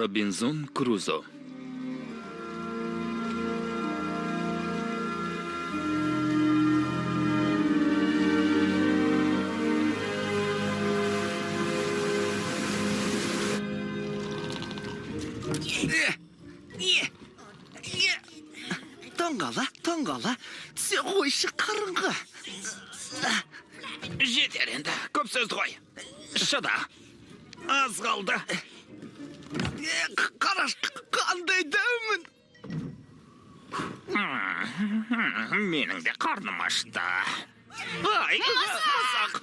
Робинзон Крузо. Таңғала, түсе қойшы қарыңғы. Жетер енді, көп сөзді қой. Шыда, аз қалды. Қараш, қандай дәумін. Менің де қарным ашты. Ай, масақ.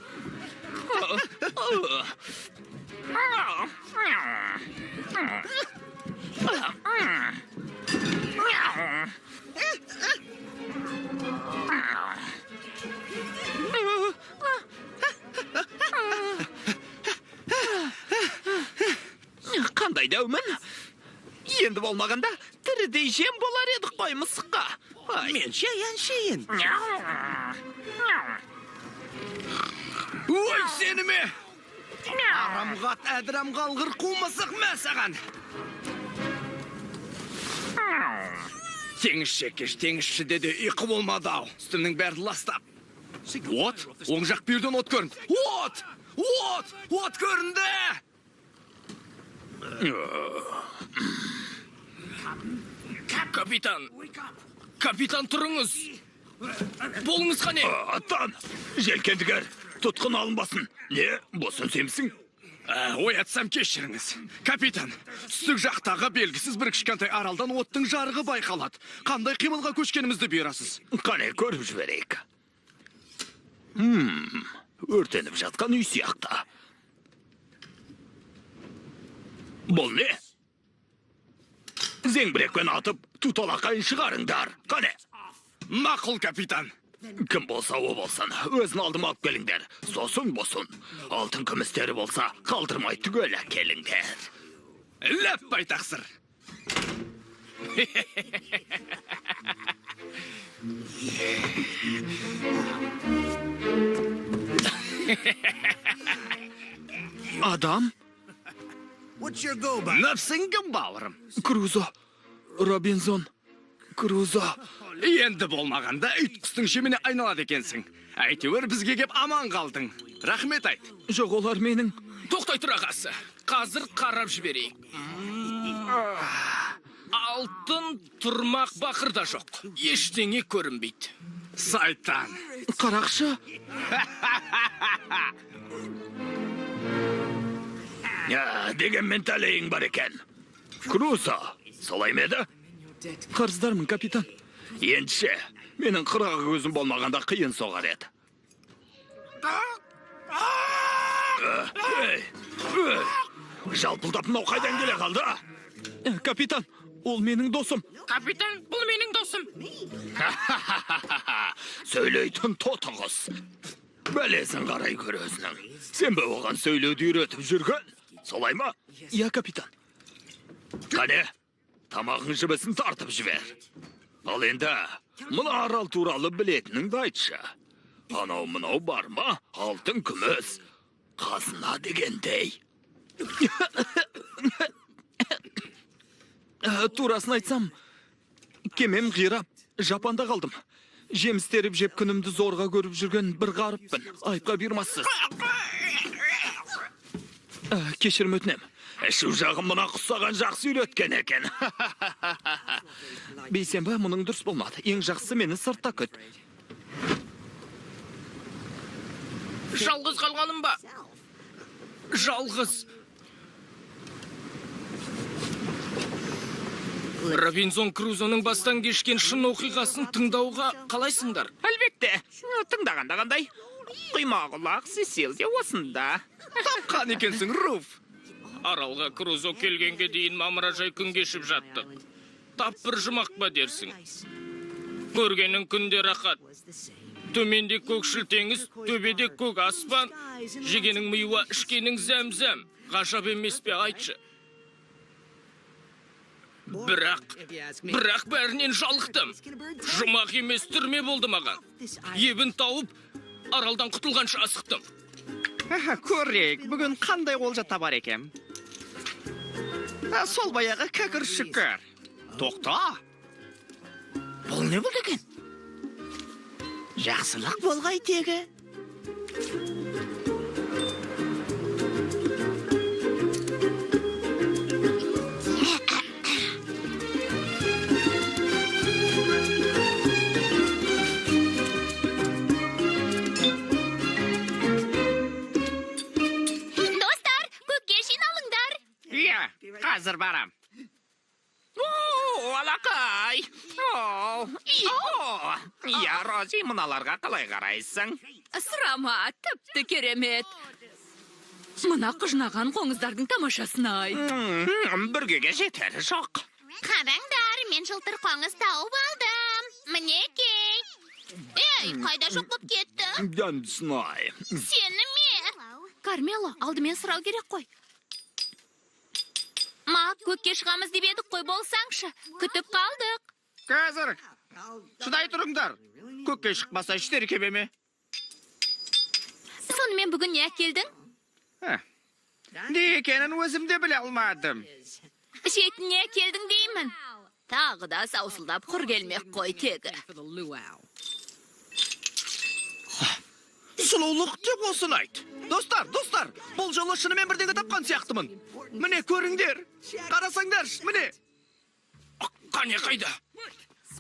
Қандай дәумін? Енді болмағанда тірідей жем болар едік қой мысыққа. Мен шейін. Ой, сені ме? Арамғат әдірам қалғыр қумысық мәсаған. Теңізші деді ұйқы болмады ау. Үстімнің бәрі ластап. От, оң жақ бүйірден от көрінді. От көрінді. Капитан тұрыңыз. Болыңыз қане? Аттан, желкендігер, тұтқын алынбасын. Не, босын семсің? Оятсам кешіріңіз. Капитан, түстік жақтағы белгісіз бір кішкентай аралдан оттың жарығы байқалады. Қандай қимылға көшкенімізді бұйырасыз? Қане көріп жіберейік. Өртеніп жатқан үй сияқты. Бұл не? Зеңбірекпен атып, тұталақайын шығарыңдар. Қане? Мақұл, капитан. Кім болса о болсын, өзін алдым алып келіңдер. Сосын босын. Алтын күмістері болса, қалдырмай түгел әкеліңдер. Ләп байтақсыр. Адам? Nëпсіңгім бауырым? Крузо. Робинзон Крузо. Енді болмағанда үйтқістің жеміне айналады екенсің. Әйтеуір бізге кеп аман қалдың. Рахмет айт. Жоқ, олар менің. Тоқтай тұр ағасы. Қазір қарап жіберейік. Алтын тұрмақ бақырда жоқ. Ештеңе көрінбейді. Сайтан. Қарақшы. Дегенмен тәлейің бар екен. Крузо, солай меді? Қарыздармын, капитан. Ендше, менің қырағы көзім болмағанда қиын соғар еді. Жалпылдап мынау қайдан келе қалды? Капитан, ол менің досым. Капитан, бұл менің досым. Сөйлейтін тотығыз. Бәлесін қарай көр өзінің. Сен бе оған сөйлеуді үйретіп жүрген? Солай ма? Я, капитан. Қане, тамағың жібісін тартып жібер. Ал енді, мұны арал туралы білетініңді айтшы. Анау-мынау бар ма? Алтын күміс. Қазына дегендей. Турасын айтсам, кемем қирап, Жапанда қалдым. Жеміс теріп жеп күнімді зорға көріп жүрген бір ғарыппын. Айыпқа бұйырмассыз. Кешірім өтінем. Шу жағым мұна құсаған жақсы үйреткен екен. Бейсенбі, мұның дұрыс болмады. Ең жақсы мені сыртта күт. Жалғыз қалғаным ба? Жалғыз. Робинзон Крузоның бастан кешкен шын оқиғасын тыңдауға қалайсыңдар? Әлбетте, тыңдағанда қандай. Құйма құлақ Сесил де осында. Тапқан екенсің, Руф. Аралға Крузо келгенге дейін мамыражай күн кешіп жатты. Тап бір жұмақ ба дерсің? Көргенің күнде рақат. Төменде көкшіл теңіз, төбеде көк аспан, жегенің миуа, ішкенің зәм-зәм. Ғажап емес пе, айтшы. Бірақ бәрінен жалықтым. Жұмақ емес түрме болды маған. Ебін тауып, аралдан құтылғанша асықтым. Көрейік, бүгін қандай олжа табар екем? Сол баяғы кәкір шүкір. Тоқта. Бұл не болды екен? Жақсылық болғай тегі. Достар, көкке жиналыңдар. Иә, қазір барам. Алақай! Я, Рози, мыналарға қалай қарайсың? Сұрама, тіпті керемет. Мына қыжнаған қоңыздардың тамашасын ай. Бүргеге жетері жоқ. Қараңдар, мен жылтыр қоңыз тауып алдым. Мінекей. Ей, қайда жоқ болып кетті? Дәнсінай. Сені ме? Кармело, алдымен сұрау керек қой. Мақ, көкке шығамыз деп едік қой, болсаңшы. Күтіп қалдық. Қазір. Шыдай тұрыңдар. Көкке шықпаса іштері кебе ме? Сонымен бүгін не әкелдің? Не екенін өзім де біле алмадым. Шетіне әкелдің деймін. Тағы да саусылдап құр келмек қой тегі. Сұлулық деп осын айт. Достар, бұл жолы шынымен бірдеңе тапқан сияқтымын. Міне көріңдер. Қарасаңдар, міне. Қане қайда?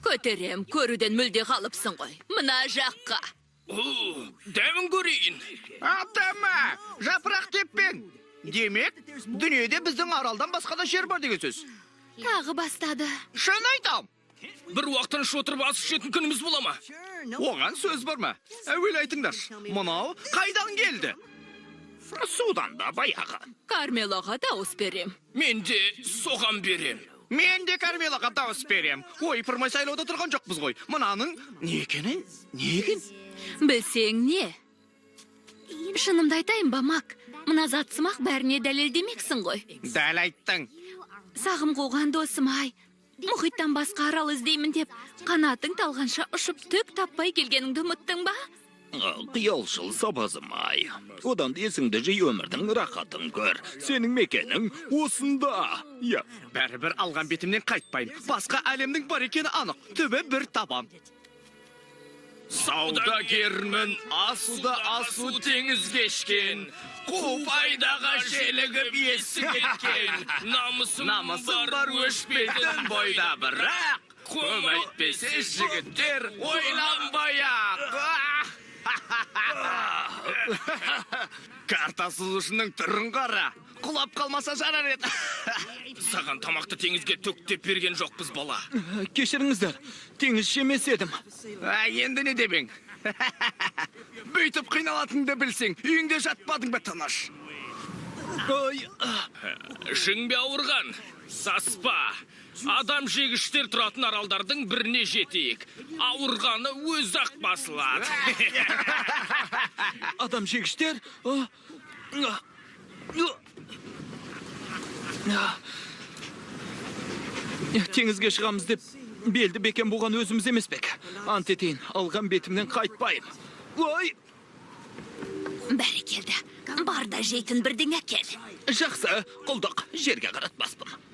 Көтерем, көруден мүлде қалыпсың ғой. Мына жаққа. Дәмін көрейін. Атама, жапырақ теппен. Демек, дүниеде біздің аралдан басқа да жер бар деген сөз. Тағы бастады. Шын айтам. Бір уақытын отырып ас ішетін күніміз бола ма? Оған сөз бар ма? Әуел айтыңдар. Мынау қайдан келді? Судан да баяғы. Кармелоға дауыс берем. Мен де соған берем. Мен де Кармелаға дауыс берем. Ой, пырмай сайлауда тұрған жоқпыз ғой. Мынаның не екенін, не екен? Білсең не? Шынымды айтайын ба, Мак? Мына затсымақ бәріне дәлелдемексің ғой. Дәл айттың. Сағым қуған досым ай. Мұхиттан басқа арал іздеймін деп, қанатың талғанша ұшып түк таппай келгеніңді ұмыттың ба? Қиялшыл сабазым-ай. Одан есіңді жи өмірдің рақатын көр. Сенің мекенің осында. Я. Бәрібір алған бетімнен қайтпайым. Басқа әлемнің бар екені анық. Түбі бір табам. Саудагермін, асуда асу теңіз кешкен. Қу пайдаға желігіп есік еткен. Намысым бар өшпейтін бойда бірақ. Көмәйтпесе жігіттер ойланбай-ақ. Карта сызушының түрін қара. Құлап қалмаса жарар еді. Саған тамақты теңізге төктеп берген жоқпыз бала. Кешіріңіздер, теңіз жемес едім. Енді не дебең? Бүйтіп қиналатынды білсең, үйіңде жатпадың ба тыныш? Ішің бе ауырған? Саспа. Адам жегіштер тұратын аралдардың біріне жетейік. Ауырғаны өз-ақ басылады. Адам жегіштер? Теңізге шығамыз деп белді бекен болған өзіміз емес бек. Ант етейін, алған бетімнен қайтпайым. Ой! Бәрекелді. Бар да жейтін бірдеңе әкел. Жақсы, құлдық, жерге қаратпаспын.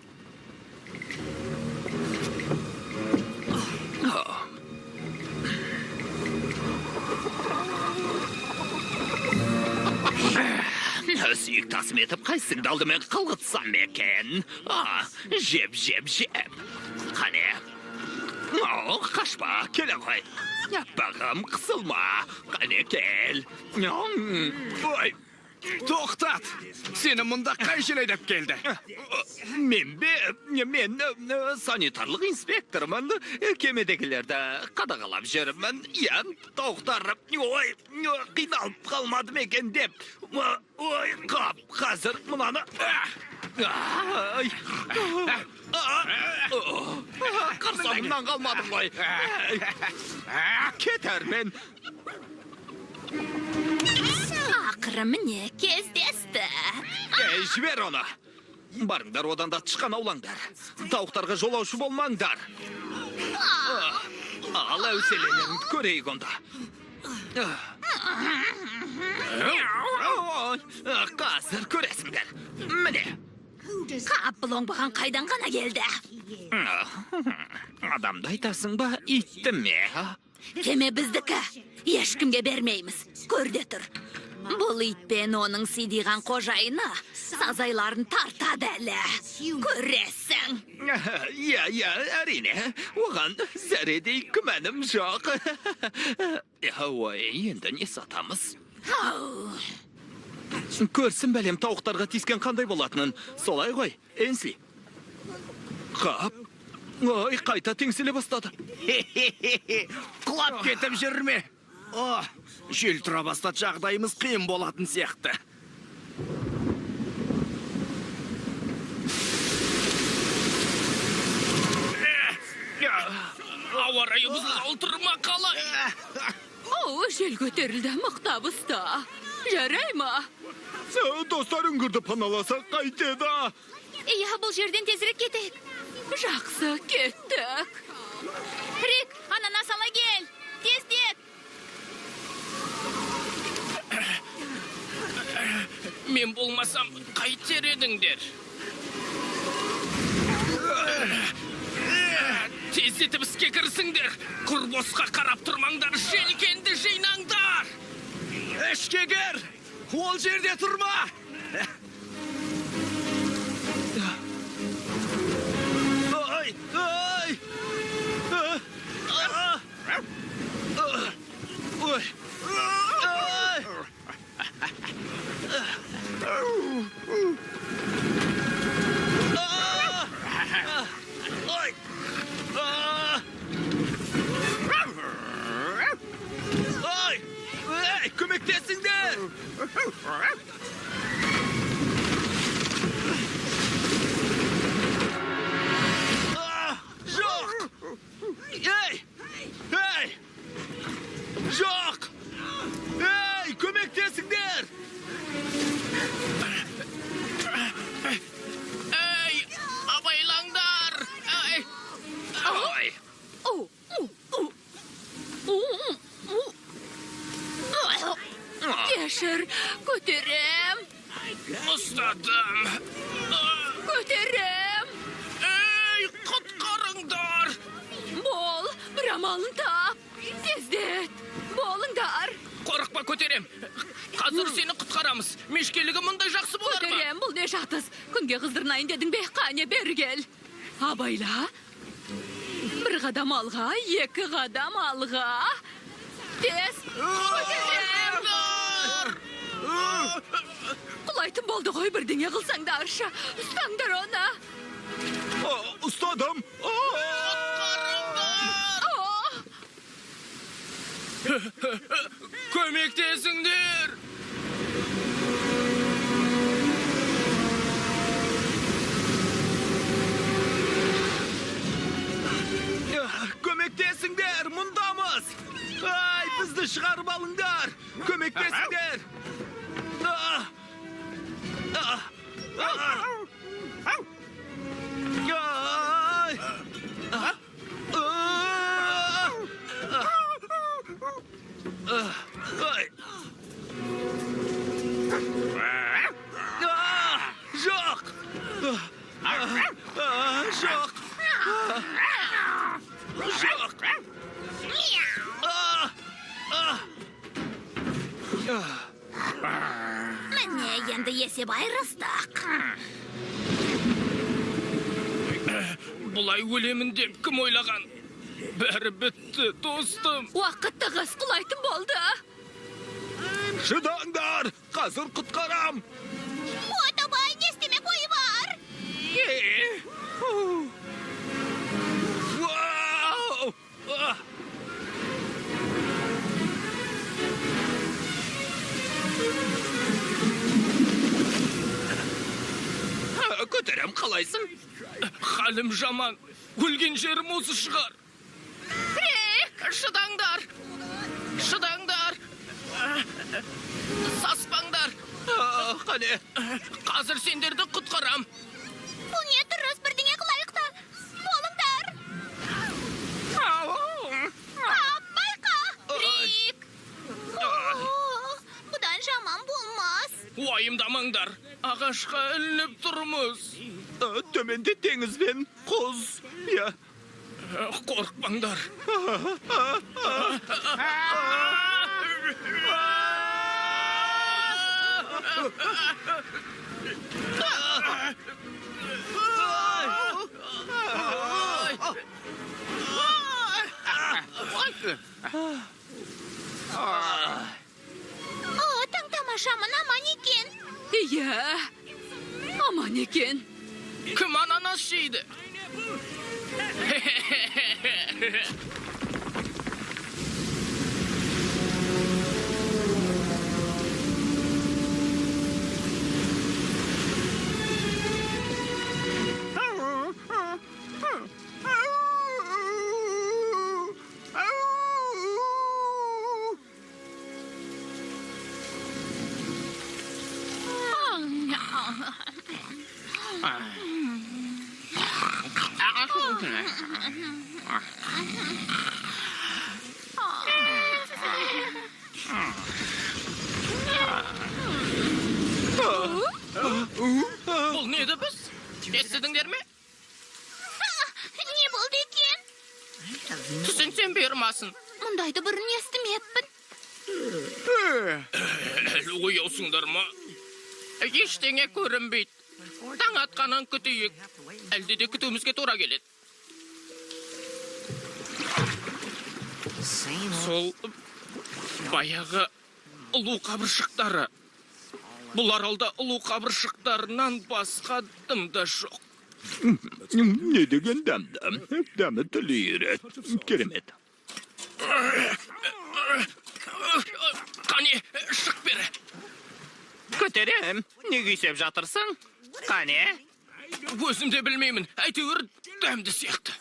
Сүйік тасым етіп қайсыңды алдымен қылғытсам екен. Жеп. Қане. Қашпа, келе қой. Бағым қысылма. Қане кел. Ой. Тоқтат! Сені мұнда қай жел айдап келді? Мен санитарлық инспектормын. Кемедегілерді қадағалап жүрмін. Тоқтар, ой, қиналып қалмадым екен деп. Ой, қап, қазір мұнаны. Қарсамынан қалмадым ғой. Кетер мен. Ақыры міне кездесті. Жібер оны. Барыңдар, одан да тышқан аулаңдар. Тауықтарға жолаушы болмаңдар. Ал әуселелеріңді көрейік онда. Қазір көресіңдер. Міне. Kap бұл оңбаған қайдан ғана келді? Адамды айтасың ба, итті ме? Кеме біздікі. Ешкімге бермейміз. Көрде тұр. Бұл итпен оның сидиған қожайыны сазайларын тартады әлі. Көресің. Я, әрине. Оған зәредей күмәнім жоқ. Ой, енді не сатамыз? Ау. Көрсін бәлем тауықтарға тискен қандай болатынын. Солай ғой, Энсли. Қап. Ой, қайта теңселе бастады. Құлап кетіп жүрме. О, жел тұра бастат, жағдайымыз қиын болатын сияқты. Ауа райы бұзылғалы тұр ма қалай? О, жел көтерілді, мықтап ұста. Жарай ма? Достар үңгірді паналасақ қайтеді. Иә, бұл жерден тезірек кетейік. Жақсы, кеттік. Рик, ананас ала кел. Тездет. Мен болмасам қайтер едіңдер? Тездетіп іске кірсіңдер. Құрбосқа қарап тұрмаңдар, желкенді жинаңдар. Ішкегер, ол жерде тұрма. Ой, ой. Ой. Ой, көмектесіңдер. Жоқ. Ей! Ей! Жоқ! Ей, көмектесіңдер! Ей, абайлаңдар. Ей. Ой. Кешір, көтерем. Ұстадым. Көтерем. Ей, құтқарыңдар. Бол, бір амалын тап. Тездет. Болыңдар. Қорықпа, көтерем. Қазір сені құтқарамыз. Мешкелігі мұндай жақсы болар ма? Көтерем, бұл не жатыз. Күнге қыздырнайын дедің бе, қане бері кел. Абайла. Бір қадам алға, екі қадам алға. Тез. Көтерем. Құлайтын болды ғой, бірдеңе қылсаңдаршы. Ұстаңдар оны. Ұстадым. Көмектесіңдер. Көмектесіңдер, мұндамыз. Ай, бізді шығарып алыңдар. Көмектесіңдер. Жоқ. Жоқ. Жоқ. Міне, енді есеп айырыстық. Бұлай өлемін деп кім ойлаған? Бәрі бітті, достым. Уақытты қыз құлайтын болды. Шыдаңдар, қазір құтқарам. Отобай, не істемек ойы бар? Вау! Көтерем, қалайсың? Халім жаман. Өлген жерім осы шығар. Рик! Шыдаңдар. Шыдаңдар. Саспаңдар. Қане? Қазір сендерді құтқарам. Бұл не тұрыс бірдеңе қылайықта? Болыңдар. Байқа! Рик! Бұдан жаман болмас. Уайымдамаңдар. Ағашқа ілініп тұрмыз. Tömende dengizben koz. Ya. Korkmanglar. Таң тамашамын аман екен. Iya. Aman eкен. Kim ananas şeydi? Бұл не еді біз? Естідіңдер ме? Не болды екен? Түсінсем бермасын. Мұндайды бұрын естімеппін. Әлі ояусыңдар ма? Ештеңе көрінбейді. Таң атқанын күтейік. Әлде де күтуімізге тура келеді. Сол баяғы ұлу қабыршықтары. Бұл аралда ұлу қабыршықтарынан басқа дым да жоқ. Ne деген dämdäm? Dämmet lyret. Keremet. Қане, шық бері. Көтерем. Не күйсеп жатырсың? Қане? Өзім де білмеймін. Әйтеуір дәмді сияқты.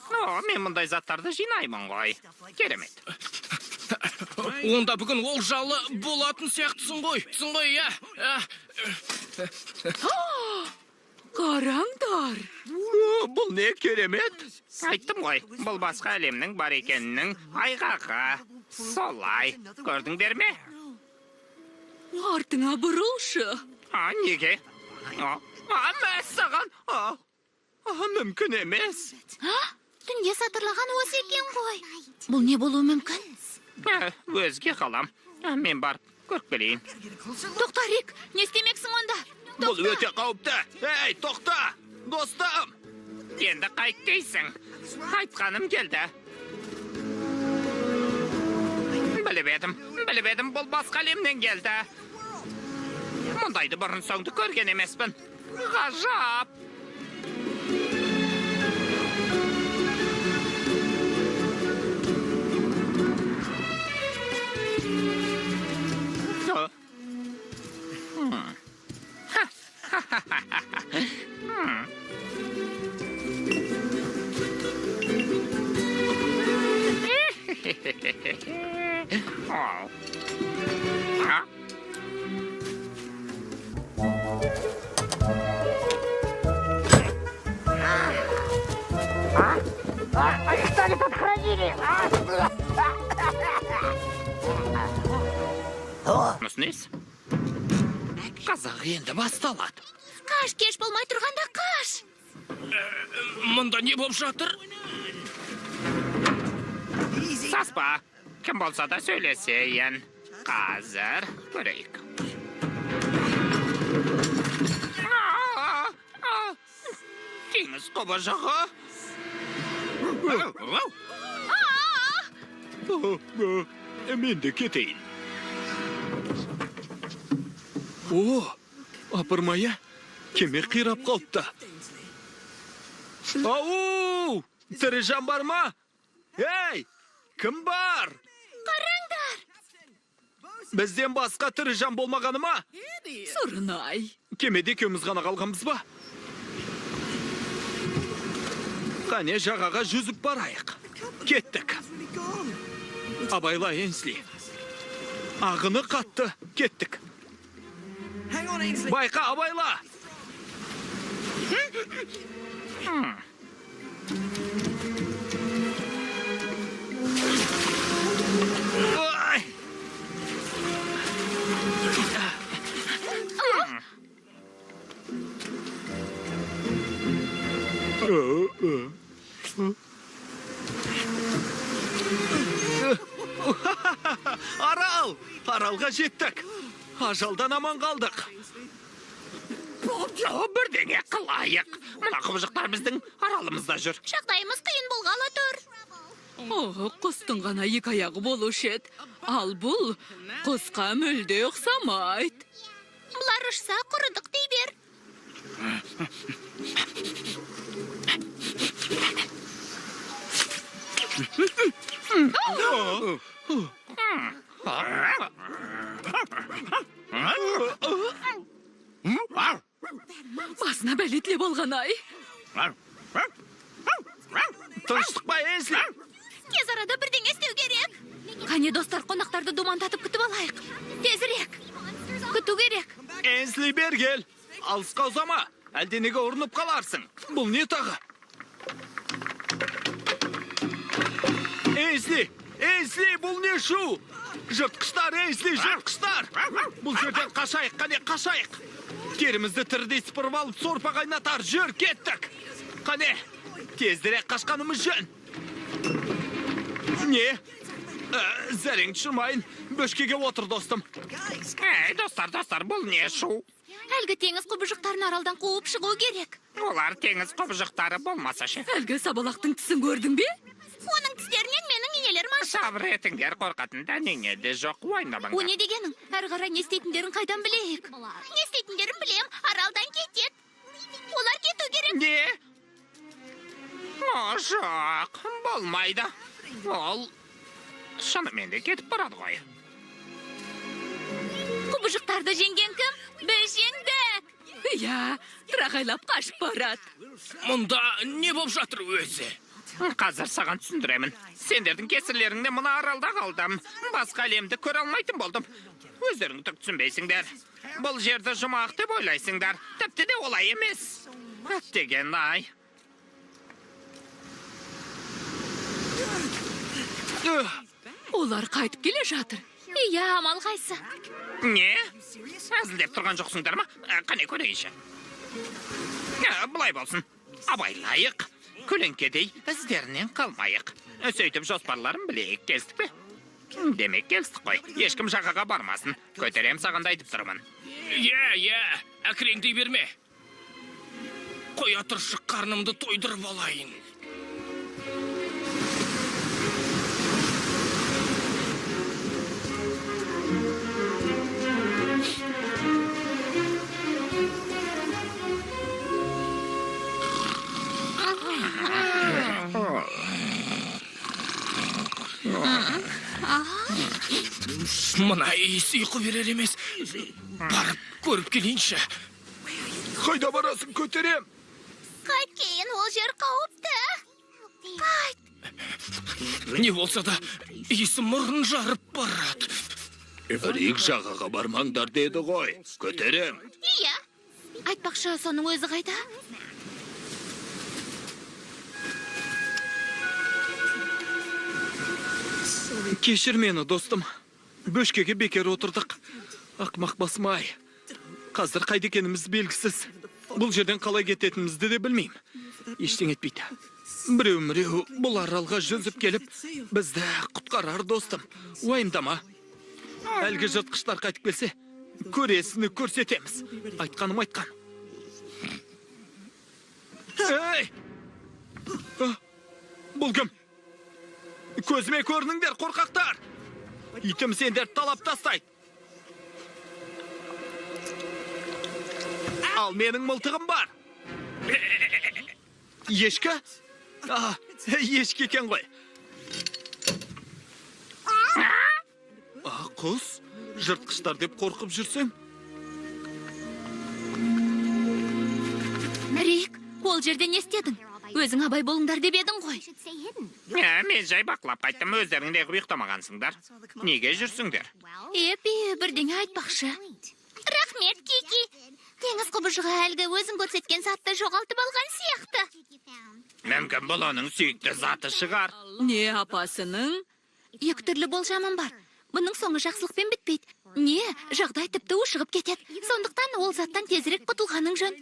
Мен мұндай заттарды жинаймын ғой. Керемет. Онда бүгін олжалы болатын сияқтысың ғой. Сың ғой, иә. Qarangdar. Бұл не керемет? Айттым ғой, бұл басқа әлемнің бар екенінің айғағы. Солай. Көрдіңдер ме? Артыңа бұрылшы. Неге? Мәссаған. Мүмкін емес. Түнде сатырлаған осы екен ғой. Бұл не болуы мүмкін? Өзге қалам. Мен барып көріп келейін. Тоқта, Рик, не істемексің онда? Бұл өте қауіпті. Ей, тоқта! Достым! Енді қайт дейсің. Айтқаным келді. Біліп едім, бұл басқа әлемнен келді. Мұндайды бұрын соңды көрген емеспін. Ғажап! Мұснес? Қазақ енді басталады. Қаш, кеш болмай тұрғанда қаш. Мұнда не болып жатыр? Саспа, кім болса да сөйлесейін. Қазір көрейік. Теңіз қобажығы. Мен де кетейін. О, апырмая, кеме қирап қалыпты. Ау! Тірі жан бар ма? Ей, кім бар? Қараңдар. Бізден басқа тірі жан болмағаны ма? Сұрынай. Кемеде екеуміз ғана қалғанбыз ба? Қане жағаға жүзіп барайық. Кеттік. Абайла, Энсли. Ағыны қатты. Кеттік. Байқа, абайла! Ой! Аралға жеттік. Ажалдан аман қалдық. Бірдеңе қылайық. Мына құбыжықтар біздің аралымызда жүр. Жағдайымыз қиын болғалы тұр. Құстың ғана екі аяғы болушы еді. Ал бұл құсқа мүлде ұқсамайды. Бұлар ұшса құрыдық дей бер. Басына бәлетле болған ай. Тыныштық па, Эзли? Тез арада бірдеңе істеу керек. Қане достар, қонақтарды думандатып күтіп алайық. Тезірек. Күту керек. Эзли бергел. Алысқа ұзама. Әлденеге ұрынып қаларсың. Бұл не тағы? Эзли! Эзли, бұл не шу? Жыртқыштар, Эзли, жыртқыштар! Бұл жерден қашайық, қане қашайық. Терімізді тірдей сыпырып алып, сорпа қайнатар, жүр, кеттік. Қане, тездірек қашқанымыз жөн. Не? Зәрең түсірмайын, бөшкеге отыр, достым. Ей, достар, бұл не шу? Әлгі теңіз құбыжықтарын аралдан қуып шығу керек. Олар теңіз құбыжықтары болмаса ше. Әлгі сабалақтың тісін көрдің бе? Оның тістерінен менің енелерім аша. Сабыр етіңдер, қорқатында нене де жоқ, О уайнамаңдар. не дегенің? Әрі қарай не істейтіндерін қайдан білейік? Не істейтіндерін білем, аралдан кетеді. Олар кету керек. Не? О, жоқ, болмайды. Ол шынымен де кетіп барады ғой. Құбыжықтарды жеңген кім? Біз жеңдік. Иә, тырағайлап қашып барады. Мұнда не болып жатыр өзі? Қазір саған түсіндіремін. Сендердің кесірлеріңде мына аралда қалдым. Басқа әлемді көре алмайтын болдым. Өздерің түк түсінбейсіңдер. Бұл жерді жұмақ деп ойлайсыңдар. Тіпті де олай емес. Деген ай. Олар қайтып келе жатыр. Иә, амал қайсы. Не? Әзілдеп тұрған жоқсыңдар ма? Қане көрейінші. Бұлай болсын. Абайлайық. Көлеңкедей іздерінен қалмайық. Сөйтіп жоспарларын білейік, келістік пе? Демек келістік қой. Ешкім жағаға бармасын. Көтерем сағанда айтып тұрмын. Иә, әкіреңдей берме. Қоя тұршы, қарнымды тойдырып алайын. Мына иіс ұйқы берер емес. Барып көріп келейінші. Қайда барасың, көтерем. Қайт кейін, ол жер қауіпті. Қайт. Не болса да, иісі мұрын жарып барады. Рик жағаға бармаңдар деді ғой. Көтерем. Иә. Айтпақшы, соның өзі қайда? Кешір мені, достым. Бөшкеге бекер отырдық. Ақмақ басмай. Қазір қайда екеніміз белгісіз. Бұл жерден қалай кететінімізді де білмеймін. Ештеңе етпейді. Біреу бұл аралға жүзіп келіп, бізді құтқарар, достым. Уайымдама. Әлгі жыртқыштар қайтып келсе, көресіні көрсетеміз. Айтқаным айтқан. Ей! Бұл кім? Көзіме көрініңдер, қорқақтар! Итім сендер талап тастайды. Ал менің мылтығым бар. Ешкі? Ешкі екен ғой. Құс, жыртқыштар деп қорқып жүрсең. Рик, ол жерде не істедің? Өзің абай болыңдар деп едің ғой. Мен жай бақылап қайттым, өздеріңде ұйықтамағансыңдар. Неге жүрсіңдер? Бірдеңе айтпақшы. Рахмет, Кики. Теңіз құбыжығы әлгі өзің көрсеткен затты жоғалтып алған сияқты. Мүмкін бұл оның сүйікті заты шығар. Не апасының? Екі түрлі болжамым бар. Бұның соңы жақсылықпен бітпейді. Не, жағдай тіпті ушығып кетеді. Сондықтан ол заттан тезірек құтылғаның жөн.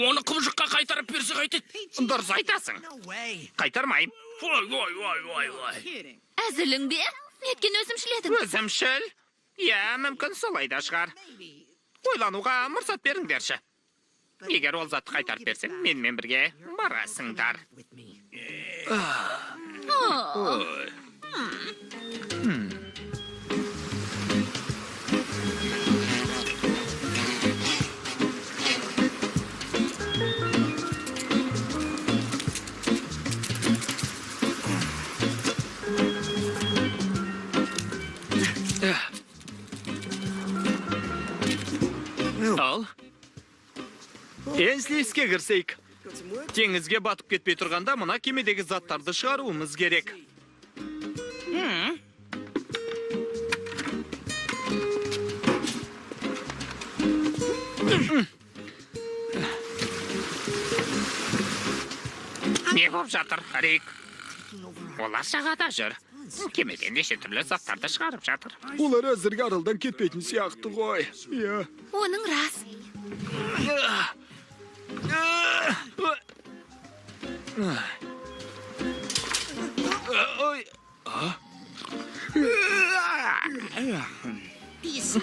Оны құбыжыққа қайтарып берсе қайтеді. Дұрыс айтасың. Қайтармайым. Ой. Әзілің бе? Неткен өзімшіледім. Өзімшіл? Мүмкін солай да шығар. Ойлануға мұрсат беріңдерші. Егер ол затты қайтарып берсем, менімен бірге барасыңдар. Ал. Енслі іске кірсейік. Теңізге батып кетпей тұрғанда мына кемедегі заттарды шығаруымыз керек. Не болып жатыр, Рик? Олар жағада жүр. Кемеден неше түрлі заттарды шығарып жатыр. Олар әзірге аралдан кетпейтін сияқты ғой. Оның рас.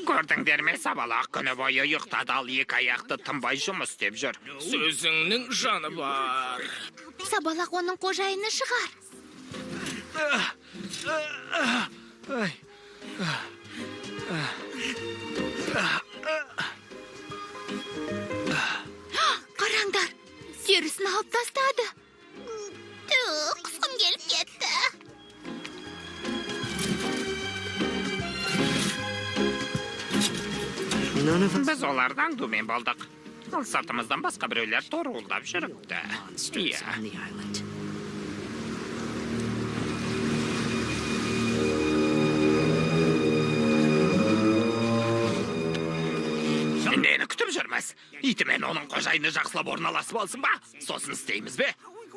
Көрдіңдер ме, сабалақ күні бойы ұйықтады, ал екі аяқты тынбай жұмыс істеп жүр. Сөзіңнің жаны бар. Сабалақ оның қожайыны шығар. Қараңдар, терісін алып тастады. Құсқым келіп кетті. Біз олардан думен болдық. Ал сыртымыздан басқа біреулер торуылдап жүріпті. Нені күтіп жүрміз? Итімен оның қожайыны жақсылап орналасып алсын ба? Сосын істейміз бе?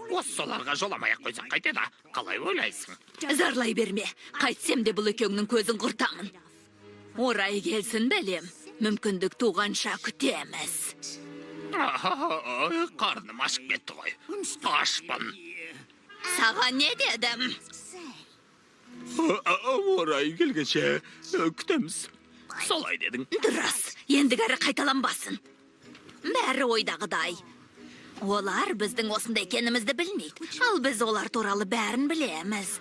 Осы соларға жоламай-ақ қойсақ қайтеді, қалай ойлайсың? Зарлай берме. Қайтсем де бұл екеуіңнің көзін құртамын. Орай келсін бәлем. Мүмкіндік туғанша күтеміз. Қарным ашып кетті ғой. Ашпын. Саған не дедім? Орай келгенше күтеміз. Солай дедің. Дұрыс, ендігәрі қайталанбасын. Бәрі ойдағыдай. Олар біздің осында екенімізді білмейді. Ал біз олар туралы бәрін білеміз.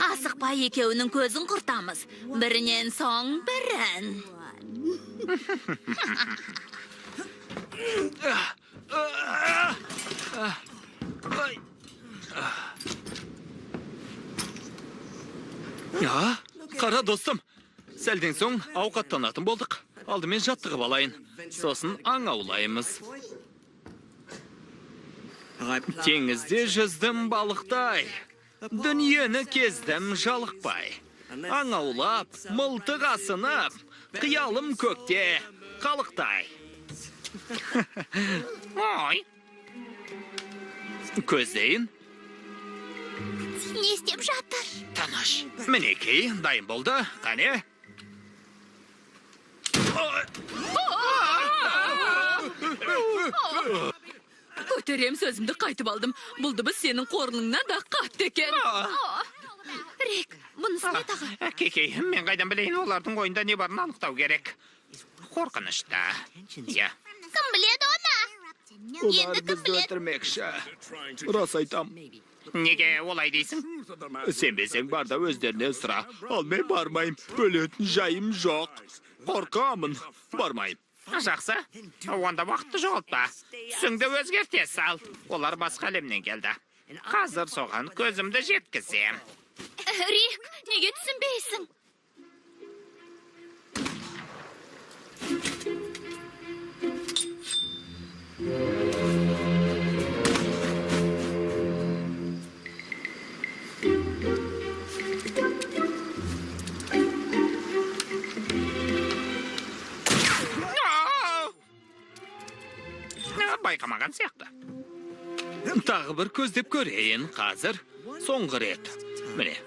Асықпай екеуінің көзін құртамыз. Бірінен соң бірін. Қара достым, сәлден соң ауқаттанатын болдық. Алдымен жаттығып алайын. Сосын аң аулаймыз. Теңізде жүздім балықтай. Дүниені кездім жалықпай. Аң аулап, мылтық асынып, қиялым көкте қалықтай. Ой, Көздейін. Не істеп жатыр? таныш. Мінекей, дайын болды. Қане? Көтерем сөзімді қайтып алдым. Бұл дыбыс сенің қорныңнан да қатты екен. Рик, бұнысы не тағы? Кекей, мен қайдан білейін, олардың ойында не барын анықтау керек. Қорқынышта. Иә. Кім біледі оны? Енді кім біледі? өтірмекші. Рас айтам. Неге олай дейсің? Сенбесең бар да өздеріне сұра. Ал мен бармайым. Өлетін жайым жоқ. Қорқамын. Бармайым. Жақсы. Онда уақытты жоғалтпа. Түсіңді өзгерте сал. Олар басқа әлемнен келді. Қазір соған көзімді жеткізем. Рик, неге түсінбейсің? Байқамаған сияқты. Тағы бір көздеп көрейін қазір. Соңғы рет. Міне.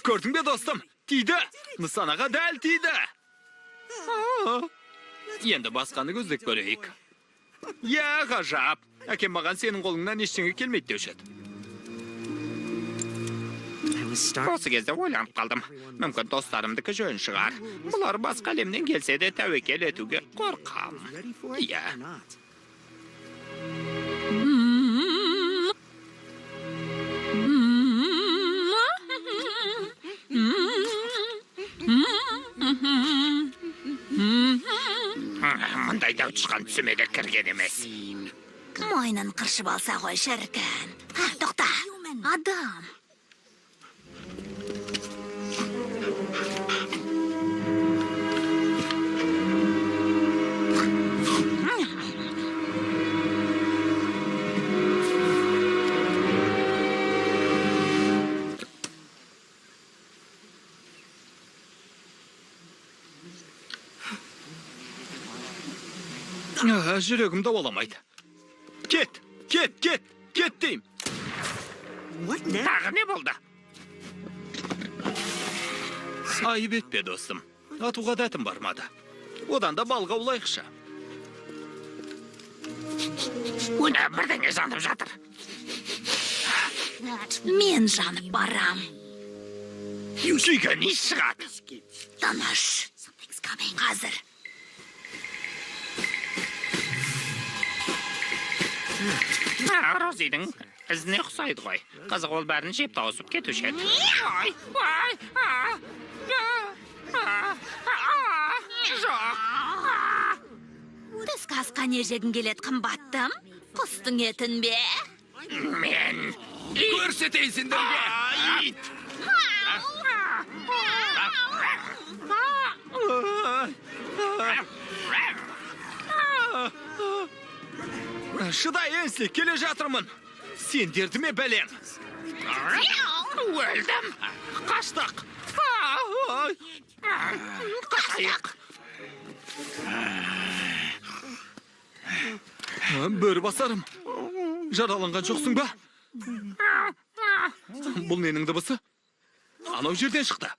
Gördün bе dostum? Tiydi. Nısanaga däl tiydi. Endi basqanı gözlük göreyik. Ya gajap. Akem magan senin kolundan eşeğe kelmeydi döşet. Осы кезде ойланып қалдым. Мүмкін достарымдікі жөн шығар. Бұлар басқа әлемнен келсе де тәуекел етуге қорқам. Иә. Мұндай дәу тышқан түсіме де кірген емес. Мойнын қыршып алса ғой шіркін. Тоқта, адам. Жүрегім дауаламайды. Кет дейм. Тағы не болды? Айып етпе, достым. Атуға дәтім бармады. Одан да балға улайықша. Бірдеңе жанып жатыр. Мен жанып барам. Күйге не шығады? Тыныш. Қазір. Розидің ізіне ұқсайды ғой. Қызық ол бәрін жеп тауысып кетуші еді. Жоқ. Түскі асқа не жегін келет қымбаттым? Құстың етін бе? Мен... Көрсетейін сендерге. Шыдай енсі, келе жатырмын. Сендерді ме бәлем? Өлдім. Қаштық. Қашайық. Бөр басарым. Жараланған жоқсың ба? Бұл ненің дыбысы? Анау жерден шықты.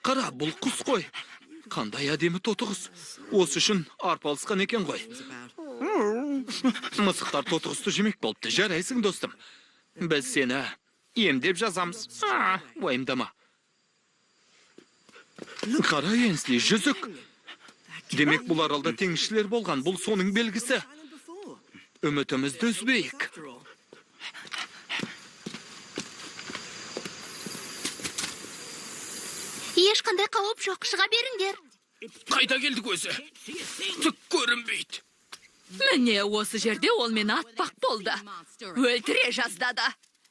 Қара, бұл құс қой. Қандай әдемі тотығыз. Осы үшін арпалысқан екен ғой. Мысықтар тотығысты жемек болыпты. Жарайсың, достым. Біз сені емдеп жазамыз. Уайымдама. Қара енсли, жүзік. Демек, бұл аралда теңізшілер болған. Бұл соның белгісі. Үмітімізді үзбейік. Ешқандай қауіп жоқ, шыға беріңдер. Қайда келдік өзі? Түк көрінбейді. Міне осы жерде ол мені атпақ болды. Өлтіре жаздады.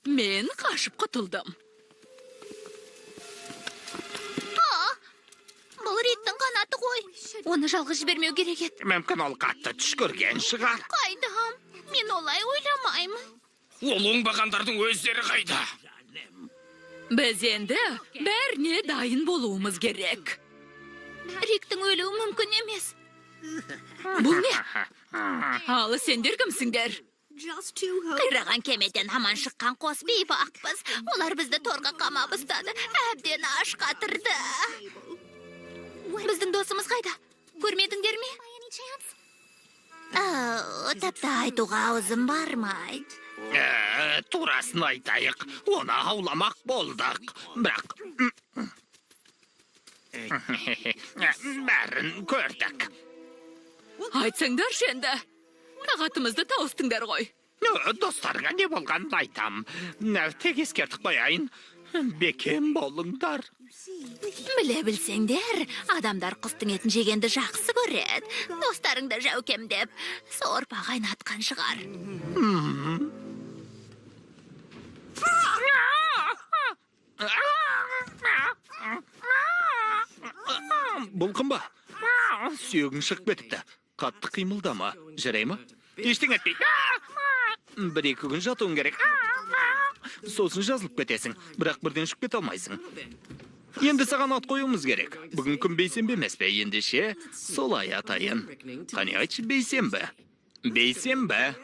Мен қашып құтылдым. Бұл Риттің қанаты ғой. Оны жалғыз жібермеу керек еді. Мүмкін ол қатты түш көрген шығар. Қайдам? Мен олай ойламаймын. Ол оңбағандардың өздері қайда? Біз енді бәріне дайын болуымыз керек. Риктің өлуі мүмкін емес. Бұл не? Алы сендер кімсіңдер? Қираған кемеден аман шыққан қос бейбақпыз. Олар бізді торға қамап ұстады. Әбден аш қатырды. Біздің досымыз қайда? Көрмедіңдер ме? Тіпті айтуға аузым бармайды. Турасын айтайық. Оны ауламақ болдық. Бірақ... Бәрін көрдік. Айтсаңдар енді. Тағатымызды тауыстыңдар ғой. Достарға не болғанын айтам. Тек ескертіп қояйын. Бекем болыңдар. Біле білсеңдер, адамдар құстың етін жегенді жақсы көреді. Достарыңды жәукемдеп, сорпа қайнатқан шығар. Бұл кім ба? Сүйегің шығып кетіпті. Қатты қимылдама. Жарай ма? Ештеңе етпейді. Бір-екі күн жатуың керек. Сосын жазылып кетесің, бірақ бірден шығып кете алмайсың. Енді саған ат қоюымыз керек. Бүгін күн бейсенбі емес пе? Ендеше солай атайын. Қане айтшы, бейсенбі. Бейсенбі.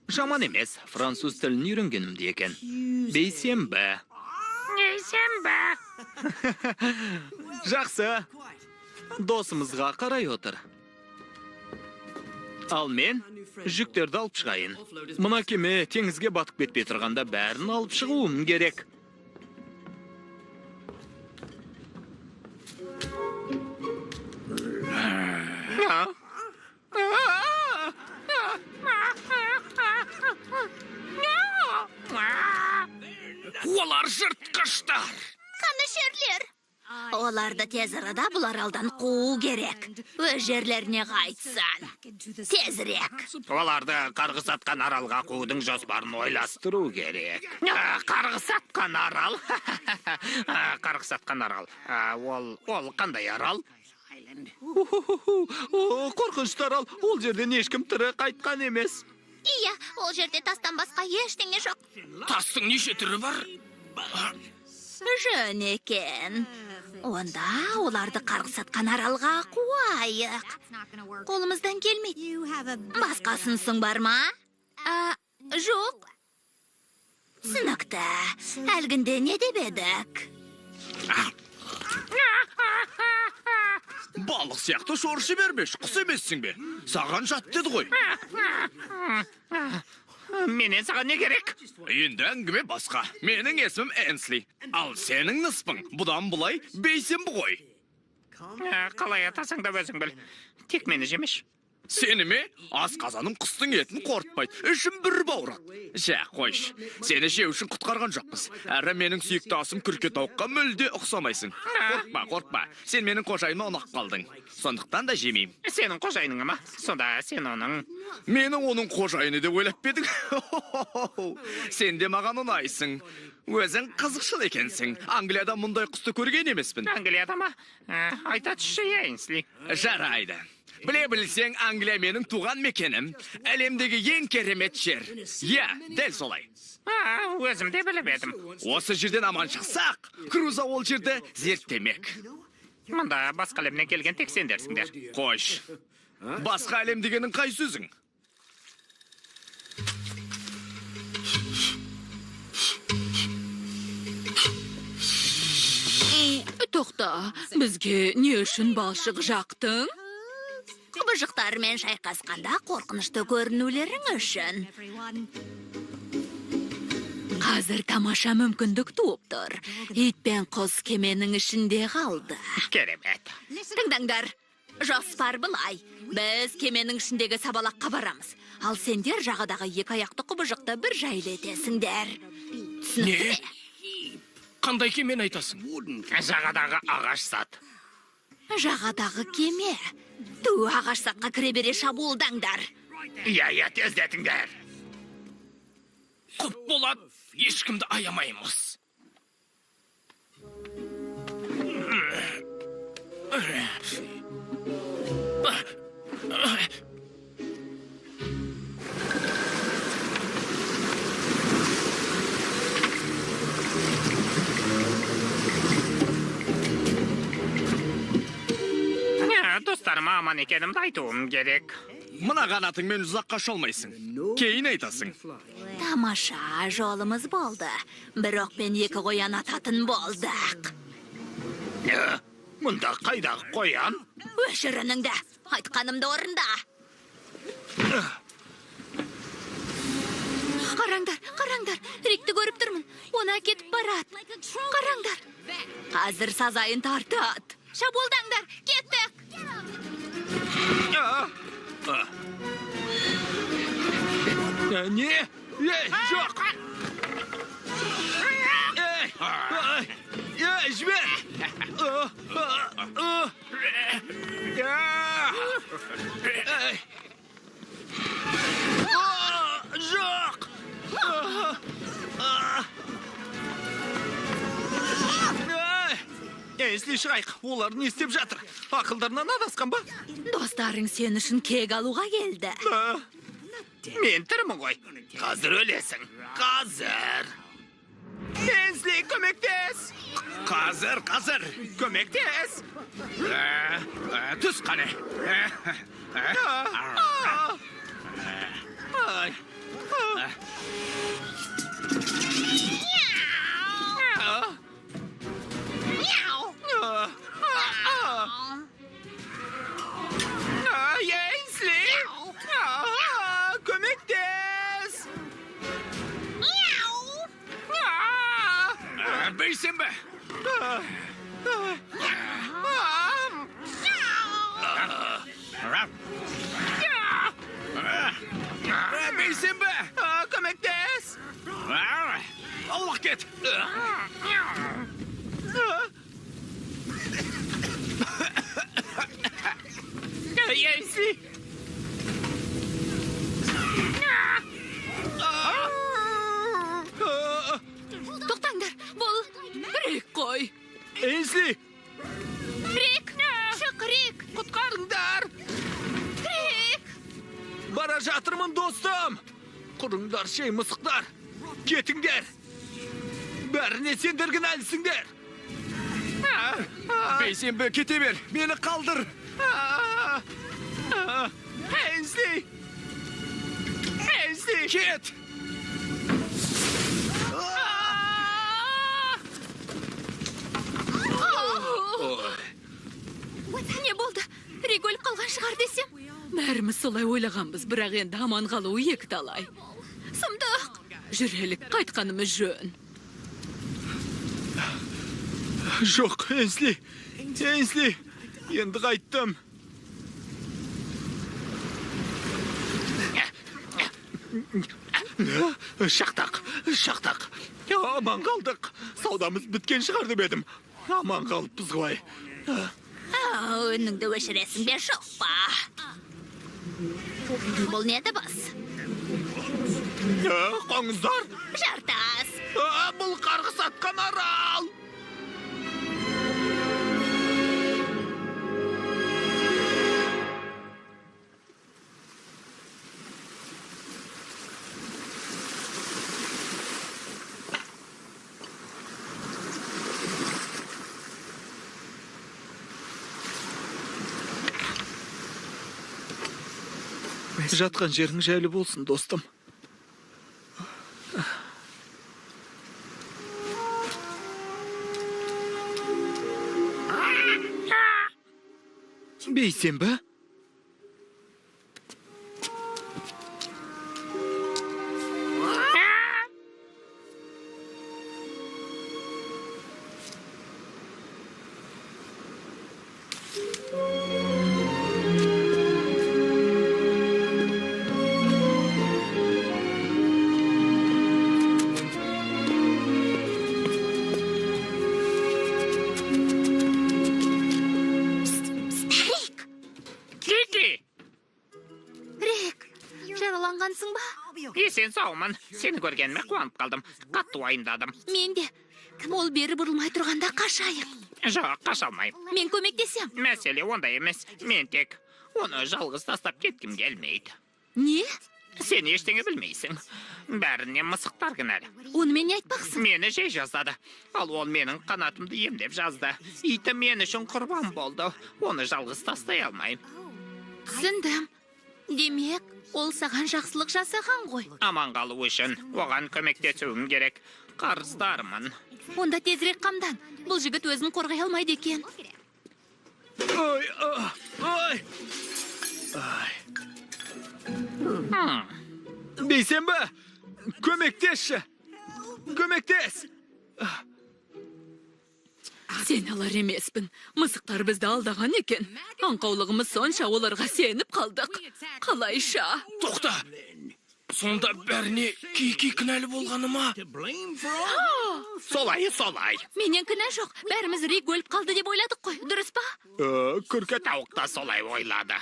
Жаман емес, француз тілін үйренгенімде екен. Бейсенбі. Сенбе. Жақсы. Досымызға қарай отыр. Ал мен жүктерді алып шығайын. Мына кеме теңізге батып кетпей тұрғанда бәрін алып шығуым керек. Олар жыртқыштар. Қанышерлер. Оларды тез арада бұл аралдан қуу керек. Өз жерлеріне қайтсын. Тезірек. Оларды қарғыс атқан аралға қуудың жоспарын ойластыру керек. Қарғыс атқан арал. Қарғыс атқан арал. Ол қандай арал? Қорқынышты арал. Ол жерден ешкім тірі қайтқан емес. Иә, ол жерде тастан басқа ештеңе жоқ. Тастың неше түрі бар? Жөн екен. Онда оларды қарғыс атқан аралға қуайық. Қолымыздан келмейді. Басқасынсың бар ма? Жоқ. Сынықты. Әлгінде не деп едік? Балық сияқты шоршы бермеш, құс емессің бе? Саған жат деді ғой. Менен саған не керек? Енді әңгіме басқа. Менің есімім Энсли. Ал сенің ныспың. Бұдан бұлай бейсенбі ғой. Қалай атасың да өзің біл. Тек мені жемеш. Сені ме? Асқазаным құстың етін қорытпайды. Ішім бір баурат. Жә, қойш. Сені жеу үшін құтқарған жоқпыз. Әрі менің сүйікті асым күрке тауыққа мүлде ұқсамайсың. Қорқпа. Сен менің қожайыма ұнақ қалдың. Сондықтан да жемеймін. Сенің қожайының ма? Сонда сен оның... Мені оның қожайыны деп ойлап бедің. Сен де маған ұнайсың. Өзің қызықшыл екенсің. Англияда мұндай құсты көрген емеспін. Англияда ма? Айтатшы, Энсли. Жарайды. Біле білсең, Англия менің туған мекенім. Әлемдегі ең керемет жер. Иә, дәл солай. Өзім де біліп едім. Осы жерден аман шықсақ, Круза ол жерді зерттемек. Мұнда басқа әлемнен келген тек сендерсіңдер. Қош. Басқа әлем дегенің қай сөзің? Тоқта, бізге не үшін балшық жақтың? Құбыжықтармен шайқасқанда қорқынышты көрінулерің үшін. Қазір тамаша мүмкіндік туып тұр. Ит пен құс кеменің ішінде қалды. Керемет. Тыңдаңдар, жоспар былай. Біз кеменің ішіндегі сабалаққа барамыз. Ал сендер жағадағы екі аяқты құбыжықты бір жайлы етесіңдер. Түсінікті ме? Қандай кемен айтасың? Жағадағы ағаш сат. Жағадағы кеме. Ту ағаш сатқа кіре бере шабуылдаңдар. Иә, тездетіңдер. Құп болады, ешкімді аямаймыз. Достарыма аман екенімді айтуым керек. Мына қанатыңмен ұзаққа шалмайсың. Кейін айтасың. Тамаша жолымыз болды. Бір оқпен екі қоян ататын болдық. Мұнда қайдағы қоян? Өшірініңді, айтқанымды орында. Қараңдар, Рикті көріп тұрмын. Оны әкетіп барады. Қараңдар. Қазір сазайын тартады. Шабуылдаңдар, кеттік. Не? Жоқ! Жібер! Жоқ! Если шығайық, олар не істеп жатыр? Ақылдарынан адасқан ба? Достарың сен үшін кек алуға келді. Мен тұрмын ғой. Қазір өлесің. Қазір. Энсли, көмектес. Қазір. Көмектес. Түс қане. Бейсенбі! Көмектес! Аулақ кет! Ейси! Тоқтаңдар, бұл Рик қой. Энсли! Рик, шық Рик. Құтқарыңдар! Рик. Бара жатырмын, достым! Құрыңдар, шей мысықтар! Кетіңдер! Бәріне сендер кінәлісіңдер! Бейсенбі, кете бер! Мені қалдыр! Энси! Энси! Кет! Не болды? Рик өліп қалған шығар десем? Бәріміз солай ойлағанбыз, бірақ енді аман қалуы екі талай. Сұмдық. Жүрелік қайтқанымыз жөн. Жоқ, Энсли! Энсли! Енді қайттым! Шақтақ! Аман қалдық! Саудамыз біткен шығар деп едім. Аман қалыппыз ғой. Үніңді өшіресің бе жоқ па? Бұл не дыбыс? Қоңыздар! Жартас! Бұл қарғыс атқан арал! Жатқан жерің жайлы болсын, достым. Бейсенбі? Жараланғансың ба? Есен саумын. Сені көргеніме қуанып қалдым. Қатты уайымдадым. Мен де. Ол бері бұрылмай тұрғанда қашайық. Жоқ, қаша алмаймын. Мен көмектесем. Мәселе ондай емес. Мен тек оны жалғыз тастап кеткім келмейді. Не? Сен ештеңе білмейсің. Бәріне мысықтар кінәлі. Оны мен не айтпақсың? Мені жей жаздады. Ал ол менің қанатымды емдеп жазды. Иті мен үшін құрбан болды. Оны жалғыз тастай алмайым. Түсіндім. Демек, ол саған жақсылық жасаған ғой. Аман қалу үшін оған көмектесуім керек. Қарыздармын. Онда тезірек қамдан. Бұл жігіт өзін қорғай алмайды екен. Ой! Бейсенбі! Көмектесші! Көмектес! Сен алар емеспін. Мысықтар бізді алдаған екен. Аңқаулығымыз сонша оларға сеніп қалдық. Қалайша? Тоқта! Сонда бәріне кейки кінәлі болғаны ма? Солай. Менен кінә жоқ. Бәріміз Рик өліп қалды деп ойладық қой. Дұрыс па? Күрке тауық та солай ойлады.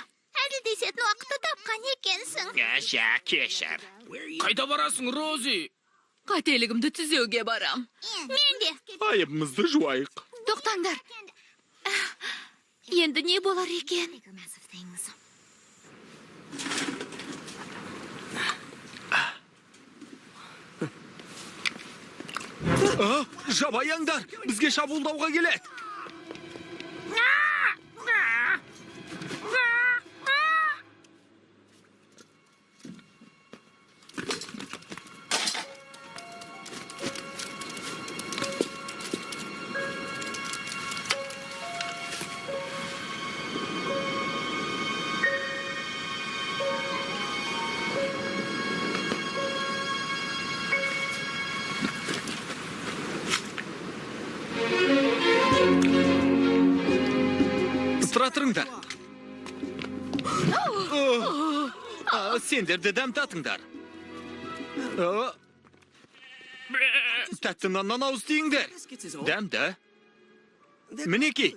Әділдесетін уақытты тапқан екенсің. Жа, кешір. Қайда барасың, Рози? Қателігімді түзеуге барам. Мен де. Айыбымызды жуайық. Тоқтаңдар. Енді не болар екен? Жабайаңдар, бізге шабуылдауға келеді. Тұра тұрыңдар. Сендер де дәм татыңдар. Тәтті наннан ауыз тиіңдер. Дәмді. Мінеки.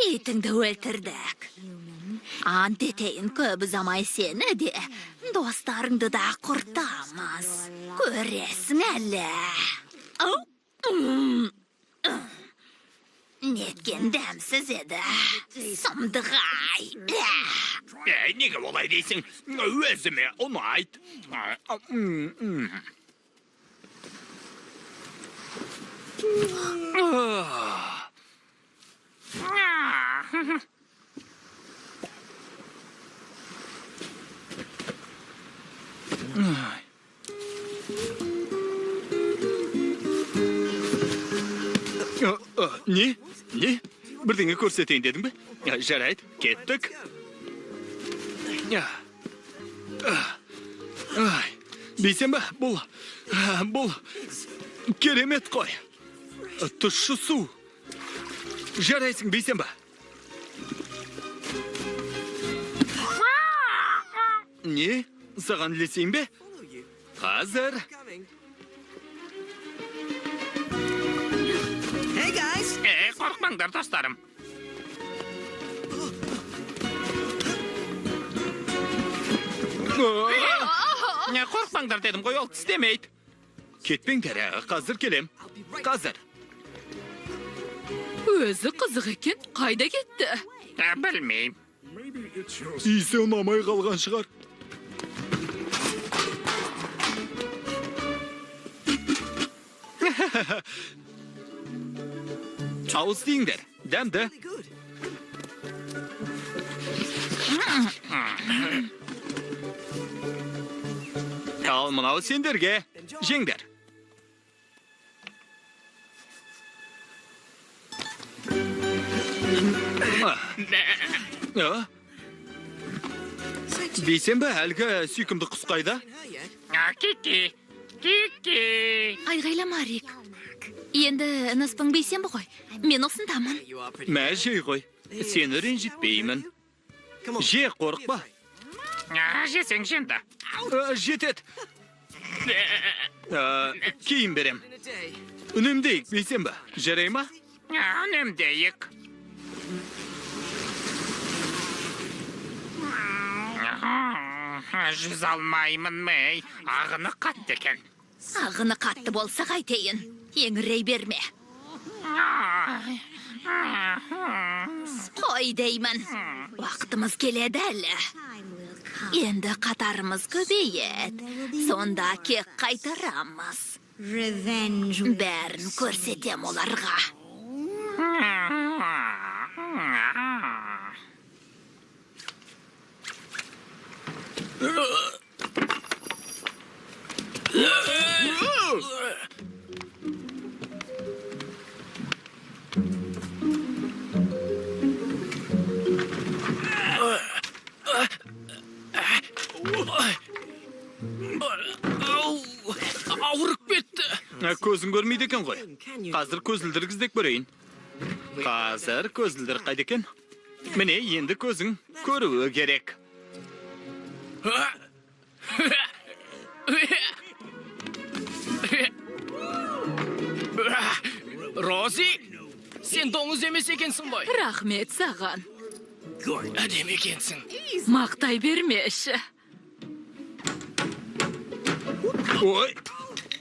Итіңді өлтірдік. Ант етейін көп ұзамай сені де, достарыңды да құртамыз. Көресің әлі. Неткен дәмсіз еді. Сұмдығай. Неге олай дейсің? Өзіме ұнайт. Не? Не? Бірдеңе көрсетейін дедің бе? Жарайды, кеттік. Бейсенбі, бұл керемет қой. Тұщы су. Жарайсың, Бейсенбі. Не? Саған ілесейін бе? Қазір. Қорқмаңдар, достарым. Қорқмаңдар дедім ғой, ол тістемейді. Кетпеңдер, қазір келем. Қазір. Өзі қызық екен, қайда кетті? Білмейм. Иісі ұнамай қалған шығар. Ауыз тиіңдер, дәмді. Ал мынау сендерге, жеңдер. Бейсенбі, әлгі сүйкімді құс қайда? Кики. Айғайла, Рик. Енді ыныспың Бейсенбі ғой. Мен осындамын. Мә жей ғой, сені ренжітпеймін. Же, қорықпа. Жесең жеңді. Жетет. Кейін берем. Үнемдейік, Бейсенбі. Жарай ма? Үнемдейік. Жүз алмаймын мэй. Ағыны қатты екен. Ағыны қатты болса қайтейін. Еңірей берме. Қой деймін. Уақытымыз келеді әлі. Енді қатарымыз көбейет. Сонда кек қайтарамыз. Бәрін көрсетем оларға. Ауырып кетті. Көзің көрмейді екен ғой. Қазір көзілдіргіздек көрейін. Қазір көзілдір қайды екен? Міне, енді көзің көруі керек. Рози, сен доңыз емес екенсің ғой. Рахмет саған. Әдемі екенсің. Мақтай бермеші. Ой,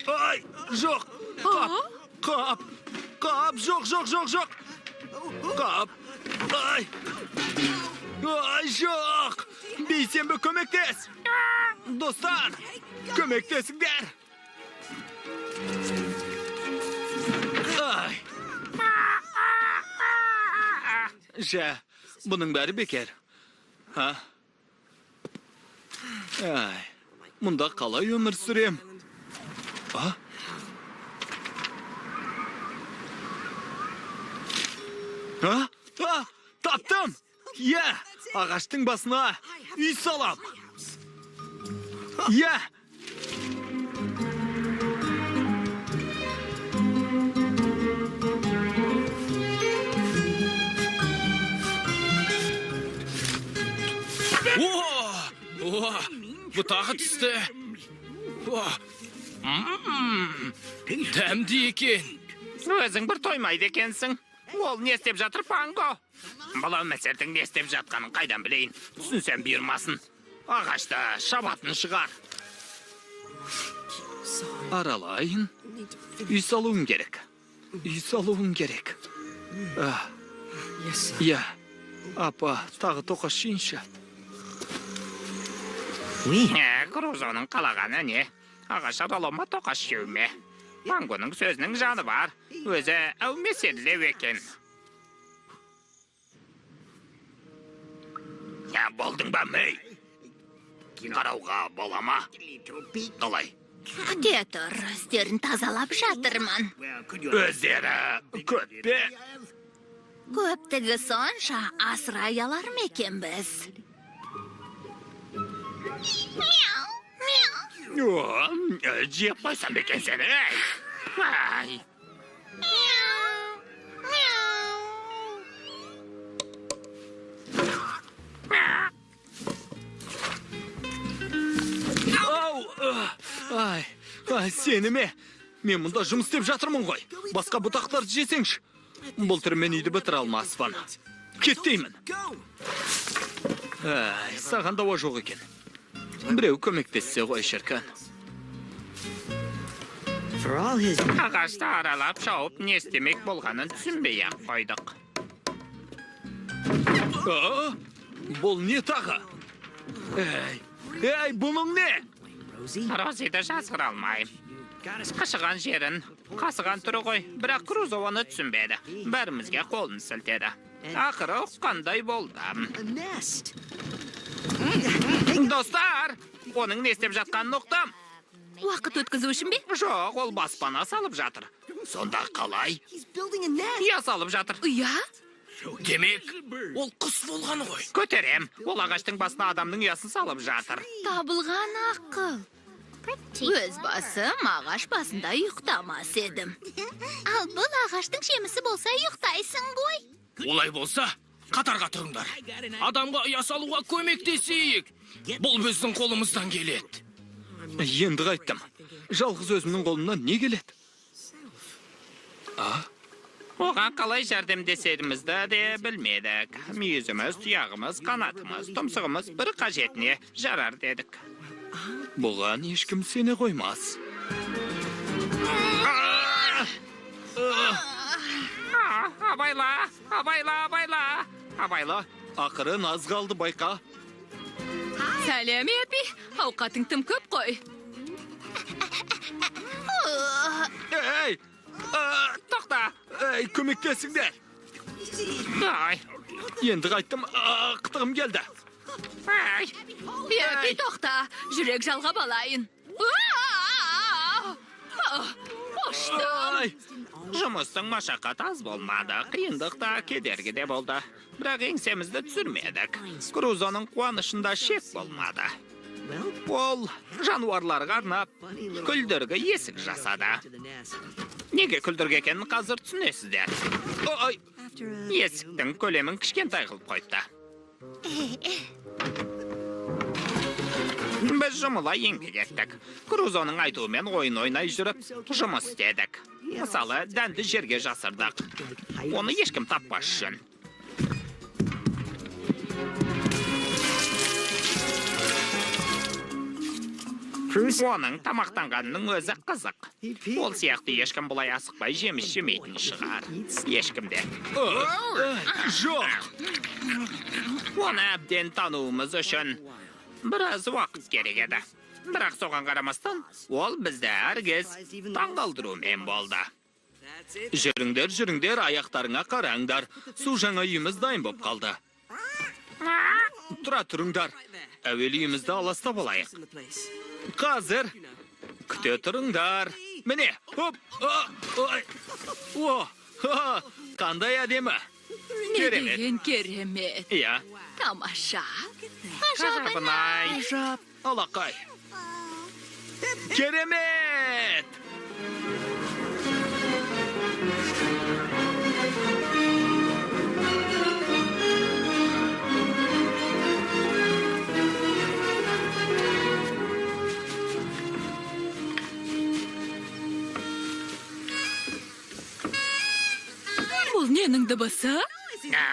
ай, жоқ, қап, жоқ. Қап, ай, жоқ. Бейсенбі, көмектес. Достар, көмектесіңдер. Ай. Жә, бұның бәрі бекер. Ай, мұнда қалай өмір сүрем? Таптым! Ағаштың басына үй салам. Бұтағы түсті. Дәмді екен. Өзің бір тоймайды екенсің. Ол не істеп жатыр, Панго? Бұл өмесердің не істеп жатқанын қайдан білейін? Түсінсем бұйырмасын. Ағашта шабатын шығар. Аралайын. Үй салуым керек. Үй салуым керек. Я. Апа, тағы тоқашыншы. Крузоның қалағаны не? Ағаш аралама тоқаш шеуме. Пангоның сөзінің жаны бар. Өзі әумеселі екен. Болдың ба, Мэй? Қарауға бола ма? Қалай? Күте тұр, үстерін тазалап жатырмын. Өздері көп пе? Көптігі сонша асырай алар ма екен біз? Жеп қойсам екен сені, ай! Ай, сені ме? Мен мұнда жұмыс істеп жатырмын ғой. Басқа бұтақтарды жесеңші. Бұл түрмен үйді бітір алмаспан. Кеттеймін. Ай, саған дауа жоқ екен. Біреу көмектессе ғой, шіркін. Ағашты аралап шауып не істемек болғанын түсінбей-ақ қойдық. Бұл не тағы? Эй, бұның не? Розиді жасыра алмайым. Қышыған жерін, қасыған түрі ғой, бірақ Крузо оны түсінбеді. Бәрімізге қолын сілтеді. Ақыры ұққандай болдым. Достар, оның не істеп жатқанын ұқтым. Уақыт өткізу үшін бе? Жоқ, ол баспана салып жатыр. Сонда қалай? Ұя салып жатыр. Ұя? Демек, ол құс болғаны ғой. Көтерем, ол ағаштың басына адамның ұясын салып жатыр. Табылған ақыл. Өз басым ағаш басында ұйықтамас едім. Ал бұл ағаштың жемісі болса ұйықтайсың ғой. Олай болса, қатарға тұрыңдар. Адамға ұя салуға көмектесейік. Бұл біздің қолымыздан келеді. Енді қайттым. Жалғыз өзімнің қолымнан не келеді? Оған қалай жәрдемдесерімізді де білмедік. Мүйізіміз, тұяғымыз, қанатымыз, тұмсығымыз бір қажетіне жарар дедік. Бұған ешкім сені қоймас. Абайла. Ақыры наз қалды, байқа. Сәлем, епи. Ауқатың тым көп қой. Эй, Тоқта. эй, көмектесіңдер. Енді қайттым, қытығым келді. Епи, тоқта. Жүрек жалғап алайын. Оштым. Жұмыстың машақат аз болмады, қиындық та кедергі де болды. Бірақ еңсемізді түсірмедік. Крузоның қуанышында шек болмады. Ол жануарларға арнап күлдіргі есік жасады. Неге күлдіргі екенін қазір түсінесіздер. Есіктің көлемін кішкентай қылып қойды. Біз жұмыла еңбек еттік. Крузоның айтуымен ойын ойнай жүріп, жұмыс істедік. Мысалы, дәнді жерге жасырдық. Оны ешкім таппас үшін. Оның тамақтанғанның өзі қызық. Ол сияқты ешкім бұлай асықпай жеміс жемейтін шығар. Ешкімде. Жоқ. Оны әбден тануымыз үшін біраз уақыт керек еді. Бірақ соған қарамастан, ол бізді әргез таңғалдырумен болды. Жүріңдер, аяқтарыңа қараңдар. Су жаңа үйіміз дайын боп қалды. Тұра тұрыңдар. Әуел үйімізді аласта болайық. Қазір күте тұрыңдар. Міне, хоп, қандай әдемі. Не деген керемет. Иә. Тамаша. Ажабынай. Алақай. Керемет! Бұл ненің дыбысы?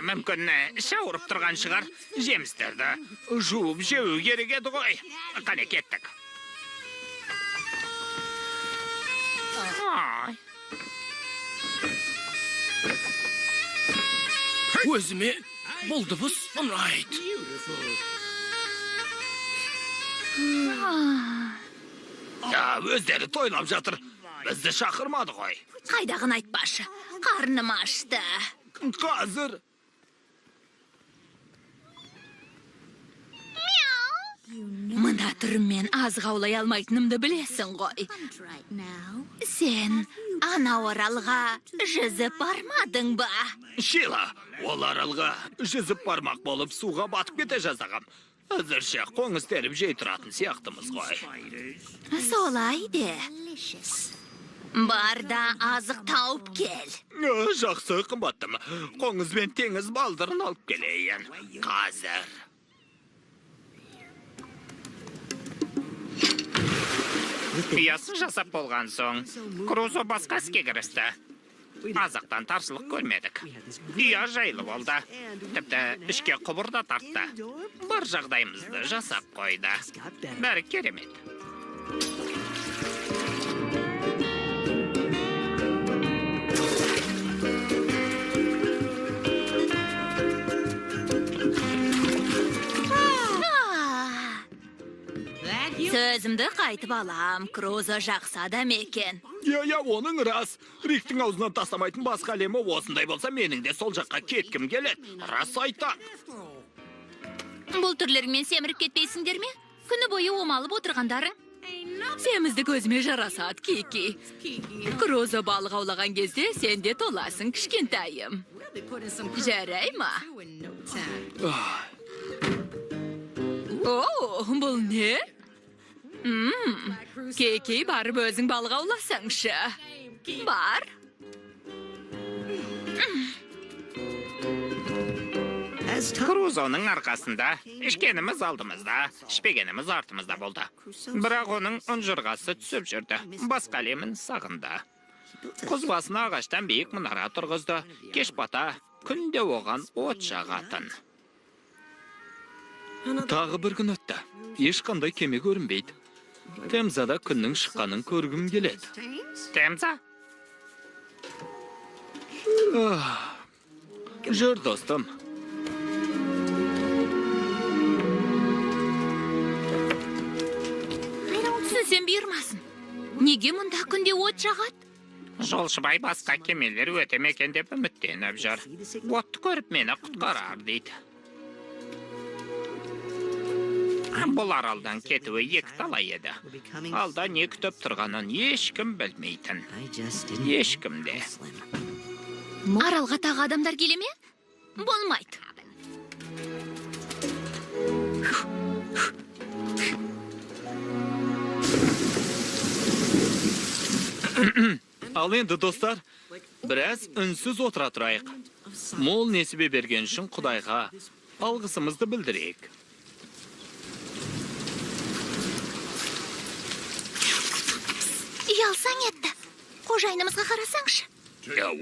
Мүмкін іші ауырып тұрған шығар. Жемістерді жуып жеу керек еді ғой. Қане кеттік. Ай. Өзіме бұл дыбыс ұнайды. Өздері тойлап жатыр. Бізді шақырмады ғой. Қайдағын айтпашы. Қарным ашты. Қазір. Мына түріммен аз қаулай алмайтынымды білесің ғой. Сен ана оралға жүзіп бармадың ба? Шила, ол аралға жүзіп бармақ болып суға батып кете жазағам. Әзірше қоңыз теріп жей тұратын сияқтымыз ғой. Солай де. Барда азық тауып кел. Жақсы қымбаттым. Қоңыз бен теңіз балдырын алып келейін. Қазір. Ұясын жасап болған соң, Крузо басқа іске кірісті. Азықтан тарсылық көрмедік. Ұя жайлы болды. Тіпті ішке құбыр да тартты. Бар жағдайымызды жасап қойды. Бәрі керемет. Сөзімді қайтып алам, Крузо жақсы адам екен. Оның рас. Риктің аузынан тастамайтын басқа әлемі осындай болса, менің де сол жаққа кеткім келеді. Рас айтам. Бұл түрлеріңмен семіріп кетпейсіңдер ме? Күні бойы омалып отырғандарың. Семізді көзіме жарасады, Кики. Крузо балық аулаған кезде сен де толасың, кішкентайым. Жарай ма? О, бұл не? Кики, барып өзің балық ауласаңшы. Бар. Крузоның арқасында ішкеніміз алдымызда, ішпегеніміз артымызда болды. Бірақ оның ұнжырғасы түсіп жүрді. Басқа әлемін сағынды. Құз басына ағаштан биік мұнара тұрғызды. Кеш бата, күнде оған от жағатын. Тағы бір күн өтті. Ешқандай кеме көрінбейді. Темзада күннің шыққанын көргім келеді. Темза? Жүр, достым. Түсінсем бұйырмасын. Неге мұнда күнде от жағады? Жолшыбай басқа кемелер өте мекен деп үміттеніп жүр. Отты көріп мені құтқарар дейді. Бұл аралдан кетуі екі талай еді. Алда не күтіп тұрғанын ешкім білмейтін. Ешкім де. Аралға тағы адамдар келе ме? Болмайды. Ал енді, достар, біраз үнсіз отыра тұрайық. Мол несібе берген үшін Құдайға алғысымызды білдірейік. Ялсаң етті. Қожайынымызға қарасаңшы.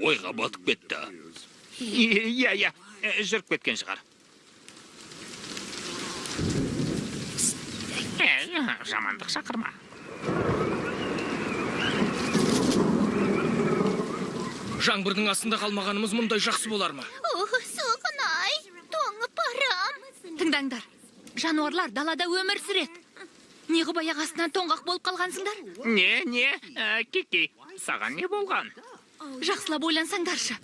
Ойға батып кетті. Иә, жүріп кеткен шығар. Жамандық шақырма. Жаңбырдың астында қалмағанымыз мұндай жақсы болар ма? Соғынай, тоңып барам. Тыңдаңдар, жануарлар далада өмір сүреді. Неғып аяқ астынан тоңғақ болып қалғансыңдар? Не, Кики, саған не болған? Жақсылап ойлансаңдаршы.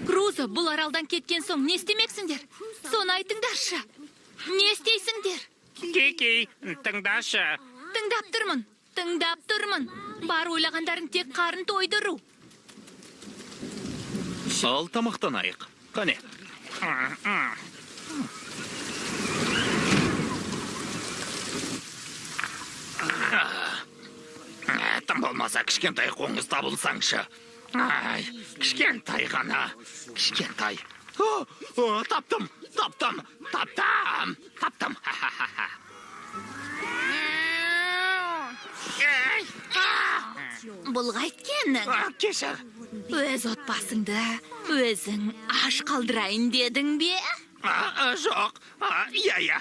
Крузо бұл аралдан кеткен соң не істемексіңдер? Соны айтыңдаршы. Не істейсіңдер? Кики, тыңдашы. Тыңдап тұрмын. Бар ойлағандарың тек қарын тойдыру. Ал тамақтанайық. Қане. Тым болмаса кішкентай қоңыз табылсаңшы. Ай, кішкентай ғана. Кішкентай. Таптым. Бұл қайткенің? Кешір. Өз отбасыңды өзің аш қалдырайын дедің бе? Жоқ. Иә.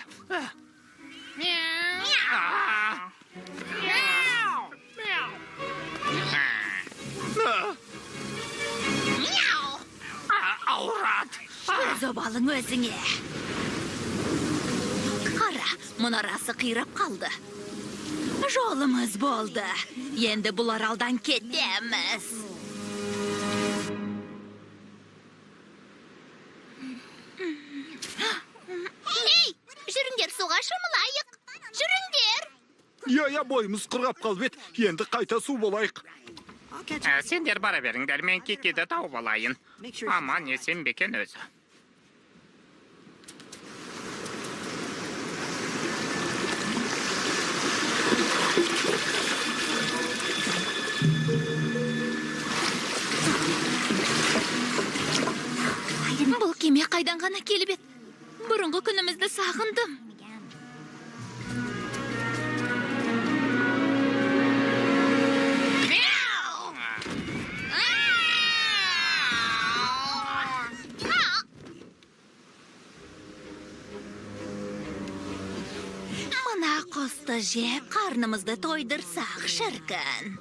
Ауырат. Өз обалың өзіңе. Қара, мұнарасы қирап қалды. Жолымыз болды. Енді бұл аралдан кетеміз. Ей, жүріңдер суға шомылайық. Жүріңдер. Я бойымыз құрғап қалып ет, енді қайта су болайық. Сендер бара беріңдер, мен кекеді тауып алайын. Аман есен бекен өзі. Бұл кеме қайдан ғана келіп ет? Бұрынғы күнімізді сағындым. Мына құсты жеп, қарнымызды тойдырсақ шіркін.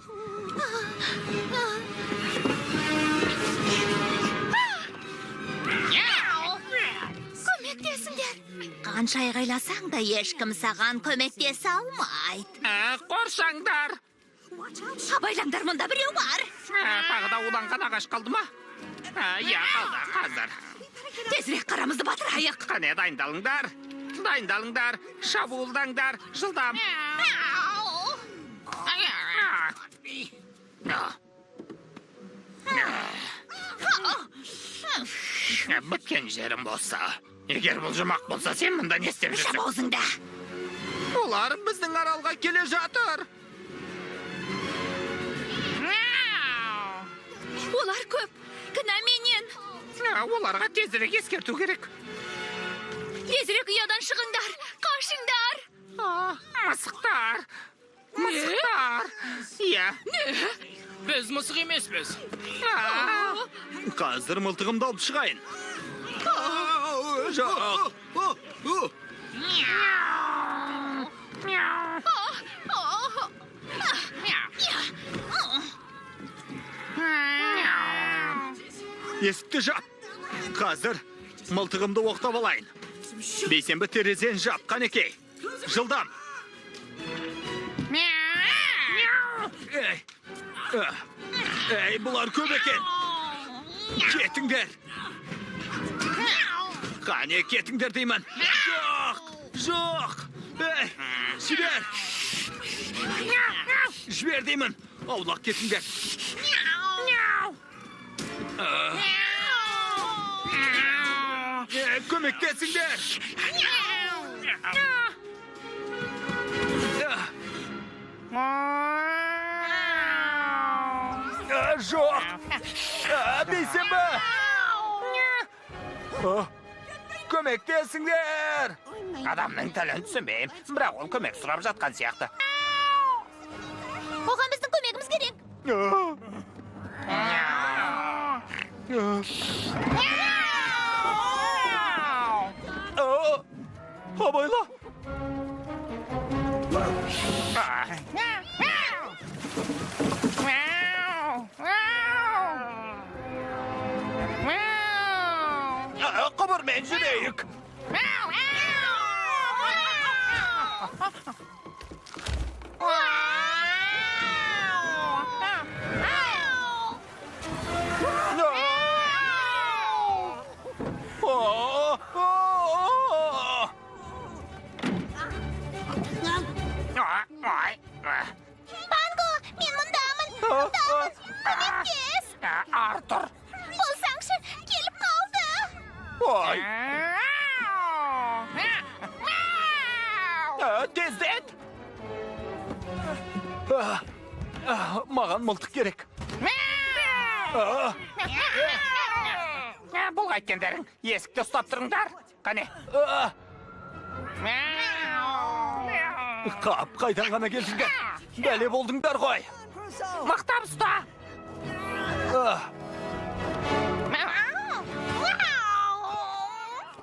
Көмектесіңдер. Қанша айғайласаң да ешкім саған көмектесе алмайды. Қоршаңдар. Абайлаңдар, мұнда біреу бар. Тағы да уланған ағаш қалды ма? Иә, қалды, қазір. Тезірек қарамызды батырайық. Қане, дайындалыңдар, шабуылдаңдар, жылдам. Біткен жерім болса, егер бұл жұмақ болса, сен мұнда не істеп жүрсің? Шаба аузыңда. Олар біздің аралға келе жатыр. Олар көп, кінә менен. Оларға тезірек ескерту керек. Тезірек ұядан шығыңдар, қашыңдар. Мысықтар. Иә. Біз мысық емеспіз. Қазір мылтығымды алып шығайын. Жоқ. Есікті жап. Қазір мылтығымды оқтап алайын. Бейсенбі терезен жап, қанекей. Жылдам. Ей, бұлар көп екен. Кетіңдер. Қане, кетіңдер деймін. Жоқ. Ей, жібер деймін. Аулақ кетіңдер. Көмектесіңдер. Жоқ. Бейсенбі. Көмектесіңдер. Адамның тілін түсінбейм, бірақ ол көмек сұрап жатқан сияқты. Оған біздің көмегіміз керек. Абайла. Қыбырмен жүрейік. Банго, мен мұндамын. Көмектес. Артур. Болсаңшы, келіп қалды. Ой, тездет. Маған мылтық керек. Бұл қайткендерің, есікті ұстап тұрыңдар. Қане. Қап, қайдан ғана келдіңдер? Бәле болдыңдар ғой. Мықтап ұста.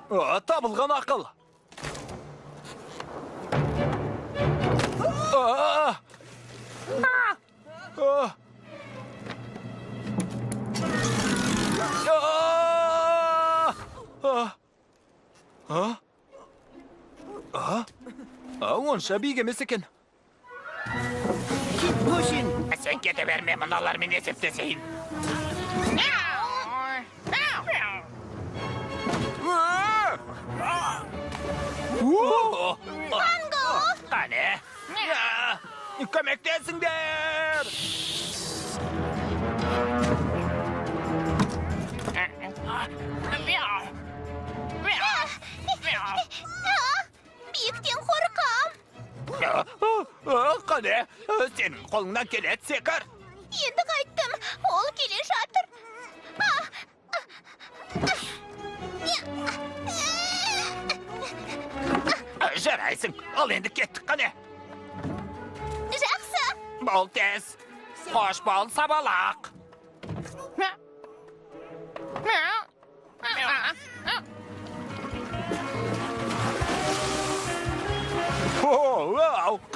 Табылған ақыл. Онша бейге емес екен. Sen kete verme mınalar mı nesepteseyin. Kane. Kömektesinler. Büyükten korkam. Kane, senin kolundan kelet sekar. Енді қайттым. Ол келе жатыр. Жарайсың, ал енді кеттік қане. Жақсы. Бол тез. Қош бол сабалақ.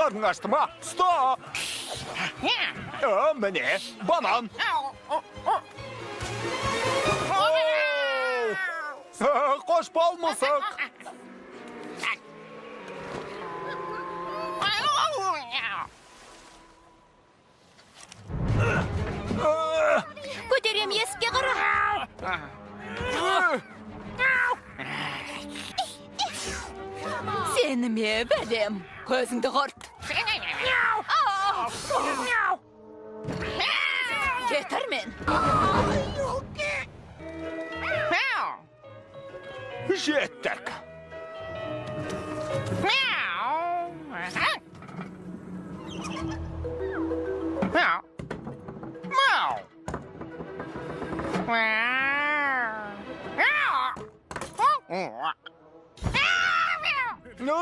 Қарның ашты ма? Стоп! Міне, банан. Қош бол мысық. Көтерем есікке қара. Сені ме бәлем? Көзіңді құрт. Кетірмен. Жеттік.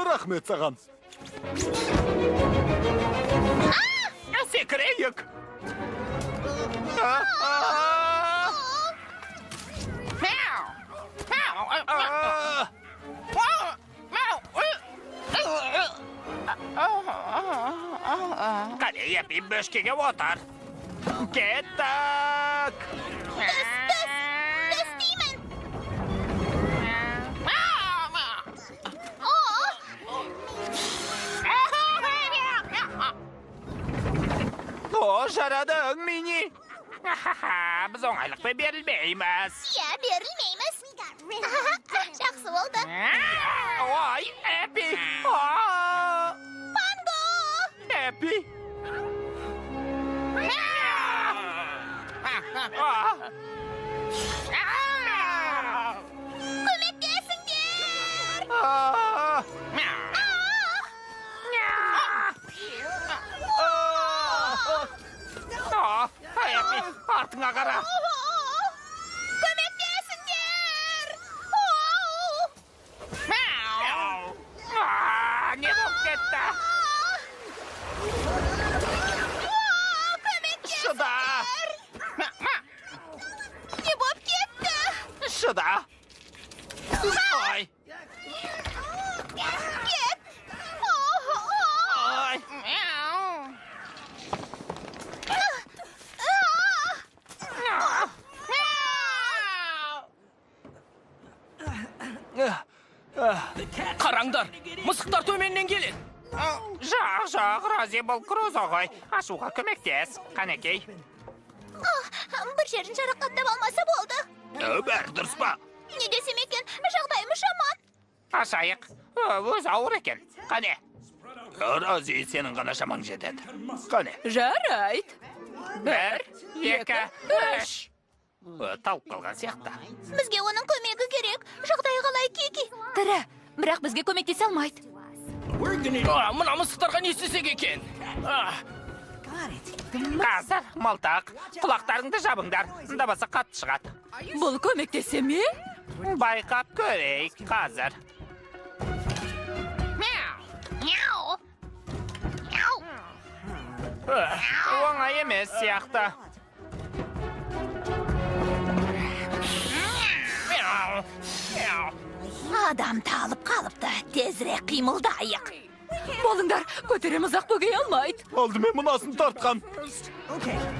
Рахмет саған. Секірейік. Қане епей бөшкеге отар. Кеттік. Düz деймін. Жарадың мені. Біз оңайлықпен берілмейміз. Иә, берілмейміз. Жақсы болды. Ой, Эппи. Панго! Эппи. Көмектесіңдер! Эппи, артыңа қара. Көмектесіңдер! Не болып кетті? Шыда. Не болып кетті? Шыда. Ой. Кет! Ой. Қараңдар, мысықтар төменнен келеді. Жоқ, Рози бұл Крузо ғой. Ашуға көмектес, қанекей. Бір жерін жарақаттап алмаса болды. Бәрі дұрыс па? Не десем екен, жағдайымыз жаман. Ашайық. Өз ауыр екен. Қане. Рози, сенің ғана шамаң жетеді. Қане. Жарайт. Бір, екі, үш. Талып қалған сияқты. Бізге оның көмегі керек. Жағдайы қалай Кики? Тірі, бірақ бізге көмектесе алмайды. Мына мысықтарға не істесек екен? Қазір, мылтық, құлақтарыңды жабыңдар. Дыбысы қатты шығады. Бұл көмектесе ме? Байқап көрейік қазір. Оңай емес сияқты. Адам талып қалыпты. Тезірек қимылдайық. Болыңдар, көтереміз ақ бөгей алмайды. Алдымен мынасын тартқан.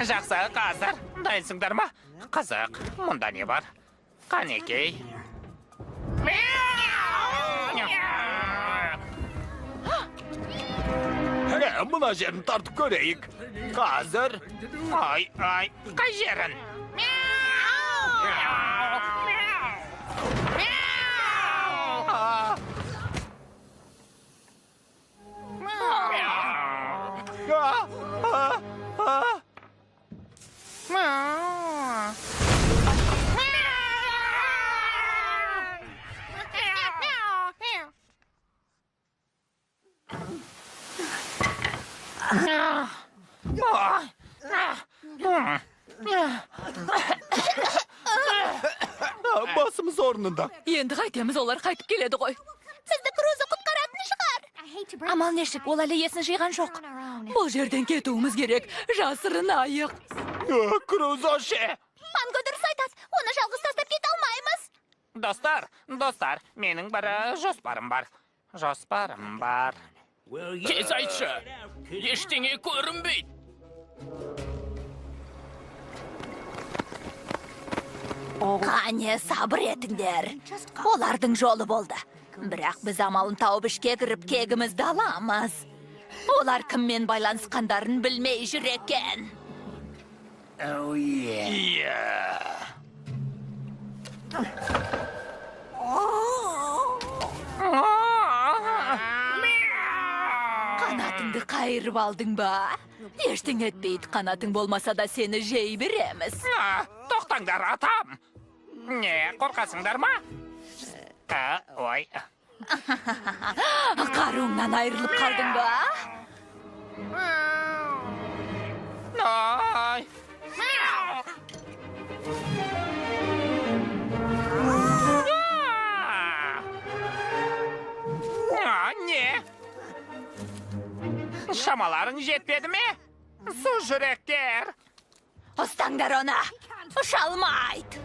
Жақсы, қазір. Дайынсыңдар ма? Қызық, мұнда не бар? Қанекей. Мына жерін тартып көрейік. Қазір. Ай, қай жерін? Басымыз орнында. Енді қайтеміз, олар қайтып келеді ғой. Бізді Крузо құтқаратын шығар. Амал нешік, ол әлі есін жиған жоқ. Бұл жерден кетуіміз керек. Жасырынайық. Крузо ше. Манго дұрыс айтады. Оны жалғыз тастап кете алмаймыз. Достар, менің бір жоспарым бар. Тез айтшы. Ештеңе көрінбейді. Қане сабыр етіңдер. Олардың жолы болды. Бірақ біз амалын тауып ішке кіріп кегімізді аламыз. Олар кіммен байланысқандарын білмей жүр екен. Қанатыңды қайырып алдың ба? Ештеңе етпейді, қанатың болмаса да сені жей береміз. Тоқтаңдар, атам. Не, қорқасыңдар ма? Ой. Қаруыңнан айырылып қалдың ба? Ой. Не? Шамаларың жетпеді ме? Су жүректер. Ұстаңдар оны. Ұша алмайды.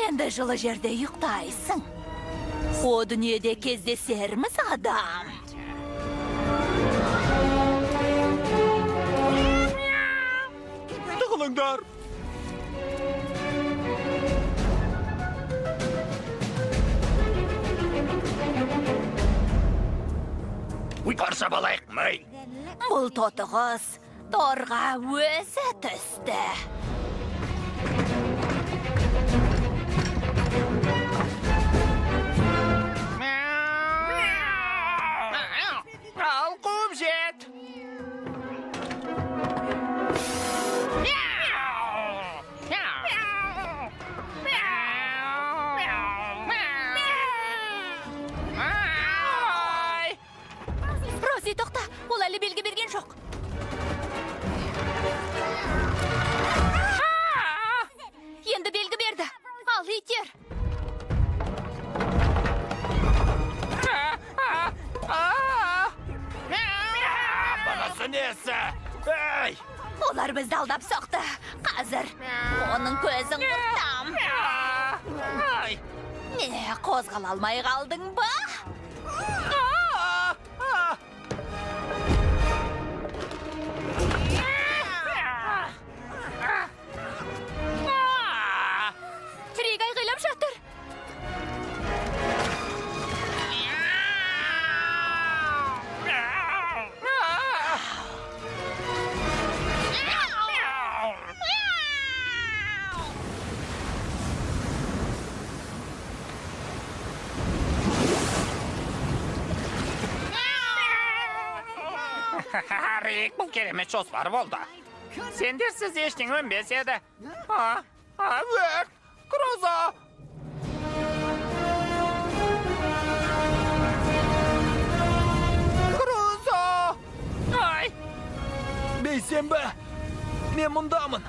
Енді жылы жерде ұйықтайсың. О дүниеде кездесерміз, адам. Тығылыңдар. Қарса балайық, май. Бұл тотығыз торға өзі түсті. Ал қуып жет. Рози, тоқта, ол әлі белгі берген жоқ. Енді белгі берді. Ал, итер. Банасы несі? Эй! Олар бізді алдап соқты. Қазір оның көзін құртам. Не, қозғала алмай қалдың ба? Тірек айғайлап жатыр. Рик, бұл керемет жоспар болды. Сендерсіз ештеңе өнбес еді. Өрт! Крузо! Крузо! Ай! Бейсенбі, мен мұндамын.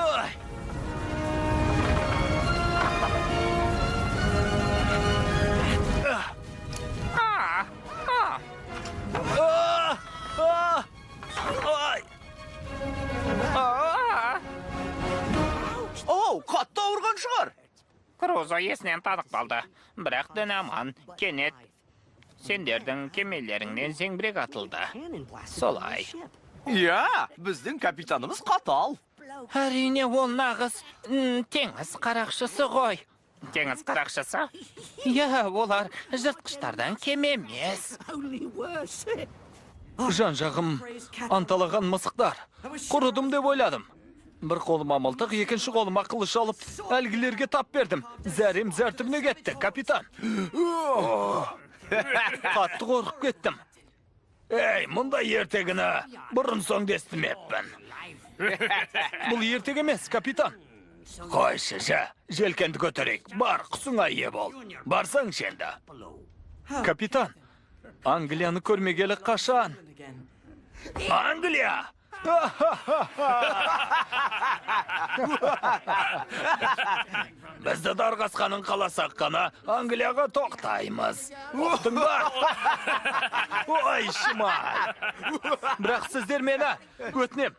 Ой! Крузо есінен танықталды. Бірақ дінаман, кенет, сендердің кемелеріңнен зеңбірек атылды. Солай. Я, біздің капитанымыз қатал. Әрине, ол нағыз теңіз қарақшысы ғой. Теңіз қарақшысы? Я, олар жыртқыштардан кем емес. Жан жағым анталаған мысықтар. Құрыдым деп ойладым. Бір қолыма мылтық, екінші қолыма қылыш алып, әлгілерге тап бердім. Зәрем зәртімне кетті, капитан. Қатты қорқып кеттім. Ей, мұнда ертегіні бұрын соңды естімеппін. Бұл ертек емес, капитан. Қойшы, желкенді көтерейік. Бар, құсыңа ие бол. Барсаң шенді. Капитан, Англияны көрмегелі қашан? Англия! Бізді дарғасқанын қаласақ қана Англияға тоқтаймыз. Оқтың ба? Ой, шымай! Бірақ сіздер мені өтінем.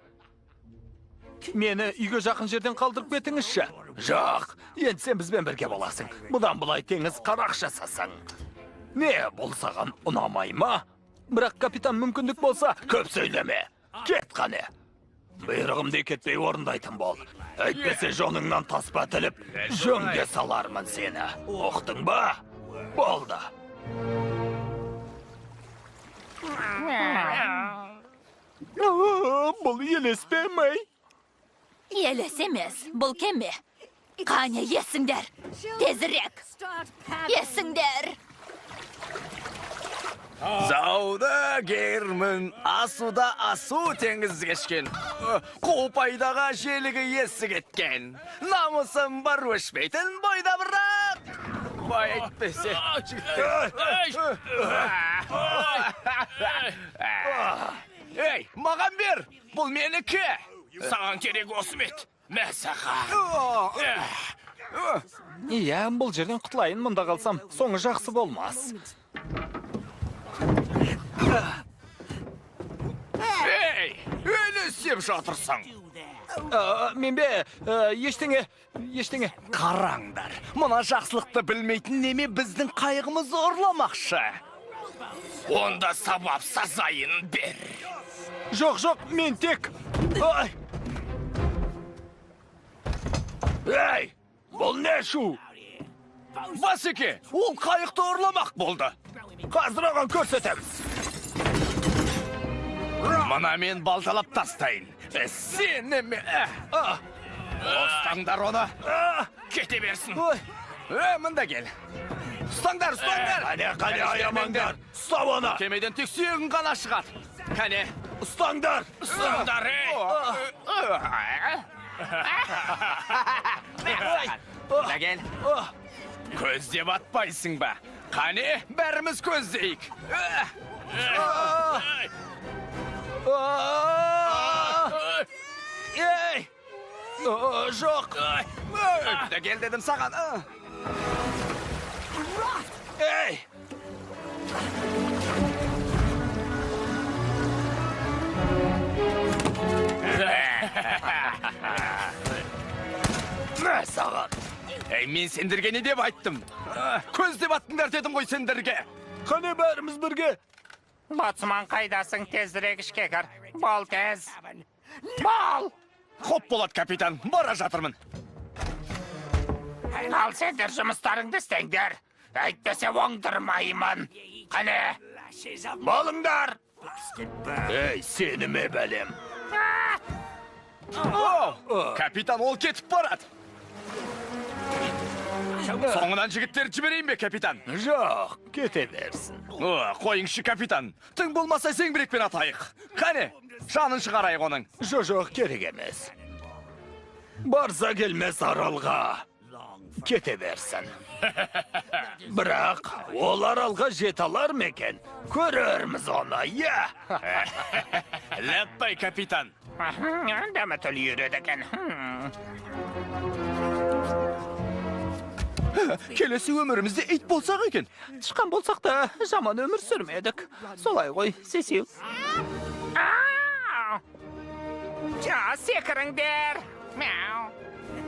Мені үйге жақын жерден қалдырып кетіңізші. Жоқ, енді сен бізбен бірге боласың. Бұдан бұлай теңіз қарақшысысың. Не, бұл саған ұнамай ма? Бірақ капитан мүмкіндік болса, көп сөйлеме. Кет қане. Бұйрығымды кетпей орындайтын бол. Әйтпесе жоныңнан таспа тіліп, жөнге салармын сені. Оқтың ба? Болды. Бұл елеспе май? Елес емес, бұл кеме. Қане, есіңдер. Тезірек. Есіңдер. Зауда гермін, асуда асу теңіз кешкен. Қопайдаға желігі есі кеткен. Намысым бар өшпейтін бойда бірақ. Бай әйтпесе. Ей, маған бер, бұл менікі. Саған керек осы мет. Мәсаға. Иә, бұл жерден құтылайын, мұнда қалсам, соңы жақсы болмас. Ей, өлі сеп жатырсың. Мен бе, ештеңе. Қараңдар, мұна жақсылықты білмейтін неме біздің қайғымызды ұрламақшы. Онда сабап сазайын бер. Жоқ, мен тек... Ей, бұл не шу? Басеке, ол қайықты ұрламақ болды. Қазір оған көрсетеміз. Мұна мен балталап тастайын. Сен неме... Ұстаңдар оны. Кете берсін. Мұнда кел. Ұстаңдар. Қане, аямаңдар. Ұстап оны. Кемеден тек сүйегін ғана шығады. Кәне. Ұстаңдар. Ұстаңдар, Мұнда кел. Көзде батпайсың ба? Қане, бәріміз көздейік. Ей! Жоқ! Мұнда кел дедім саған. Ей! Мә саған! Ей, мен сендерге не деп айттым? Көз деп аттыңдар дедім ғой сендерге. Қане бәріміз бірге? Боцман қайдасың, тезірек ішке кір. Бол тез. Бол! Хоп болады, капитан. Бара жатырмын. Ал сендер жұмыстарыңды істеңдер. Әйтпесе оңдырмаймын. Қане, болыңдар. Ей, сені ме бәлем? Капитан, ол кетіп барады. Соңынан жігіттер жіберейін бе, капитан? Жоқ, кете берсін. Қойыңшы, капитан. Тың болмаса зеңбірекпен атайық. Қане, жанын шығарайық оның. Жоқ, керек емес. Барса келмес аралға. Кете берсін. Бірақ, ол аралға жете алар мекен? Көрерміз оны, я. Ләппай, капитан. Дәмі тіл үйреді екен. Келесі өмірімізде ит болсақ екен. Шыққан болсақ та жаман өмір сүрмедік. Солай ғой, сесеу. Секіріңдер. Мяу.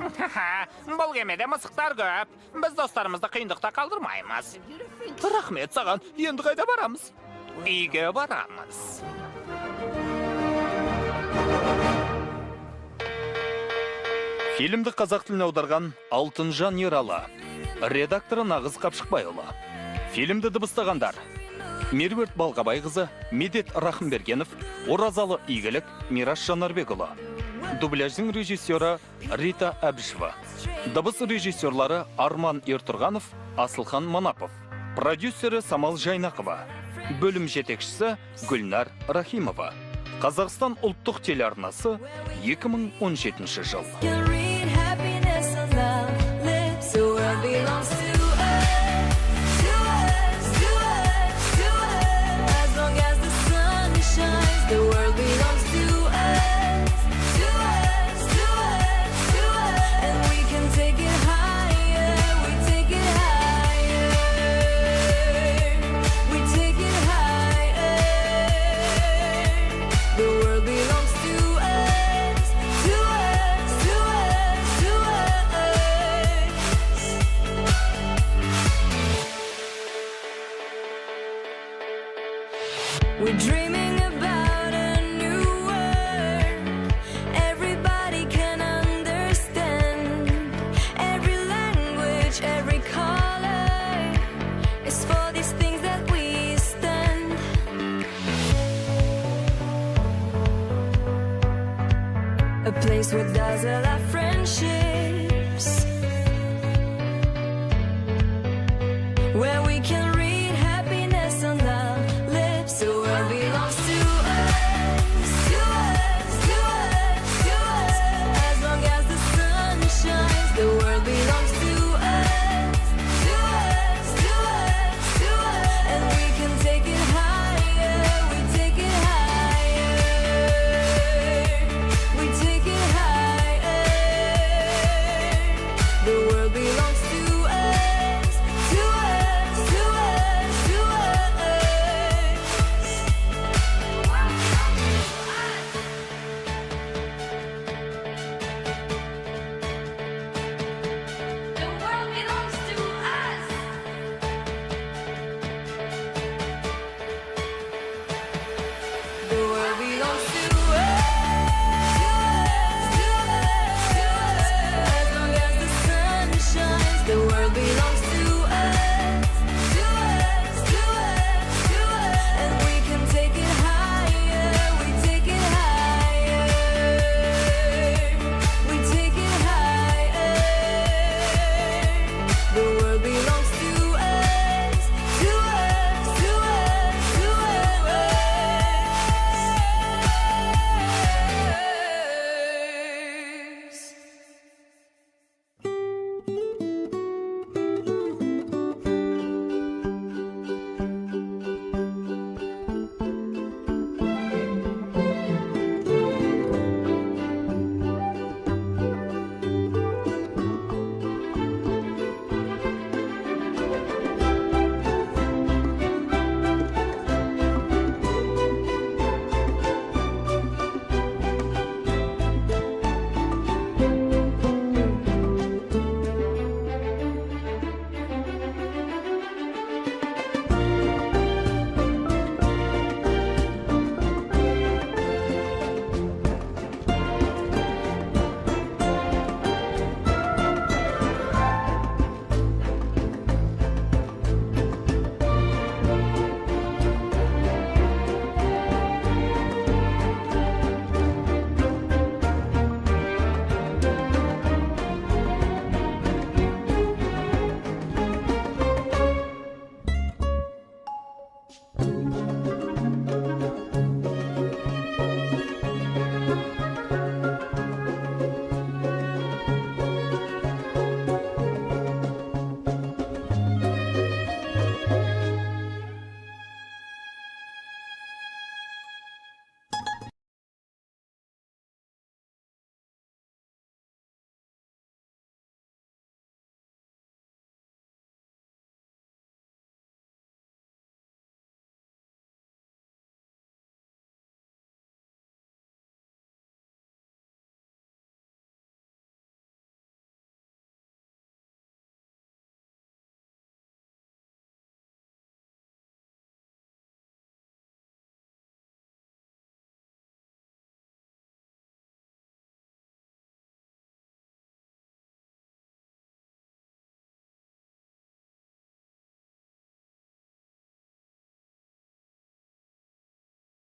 Бұл кемеде мысықтар көп. Біз достарымызды қиындықта қалдырмаймыз. Рахмет саған. Енді қайда барамыз? Үйге барамыз. Фильмді қазақ тіліне аударған Алтынжан Ералы. Редакторы Нағыз Қапшықбайұлы. Фильмді дыбыстағандар: Меруерт Балғабайқызы, Медет Рахымбергенов, Оразалы Игілік, Мираш Жанарбекұлы. Дубляждың режиссері Рита Әбішева. Дыбыс режиссерлары Арман Ертұрғанов, Асылхан Манапов. Продюсері Самал Жайнақова. Бөлім жетекшісі Гүлнар Рахимова. Қазақстан ұлттық телеарнасы 2017 жыл. We're dreaming about a new world. Everybody can understand. Every language, every color is for these things that we stand. A place where dazzle our friendships, where we can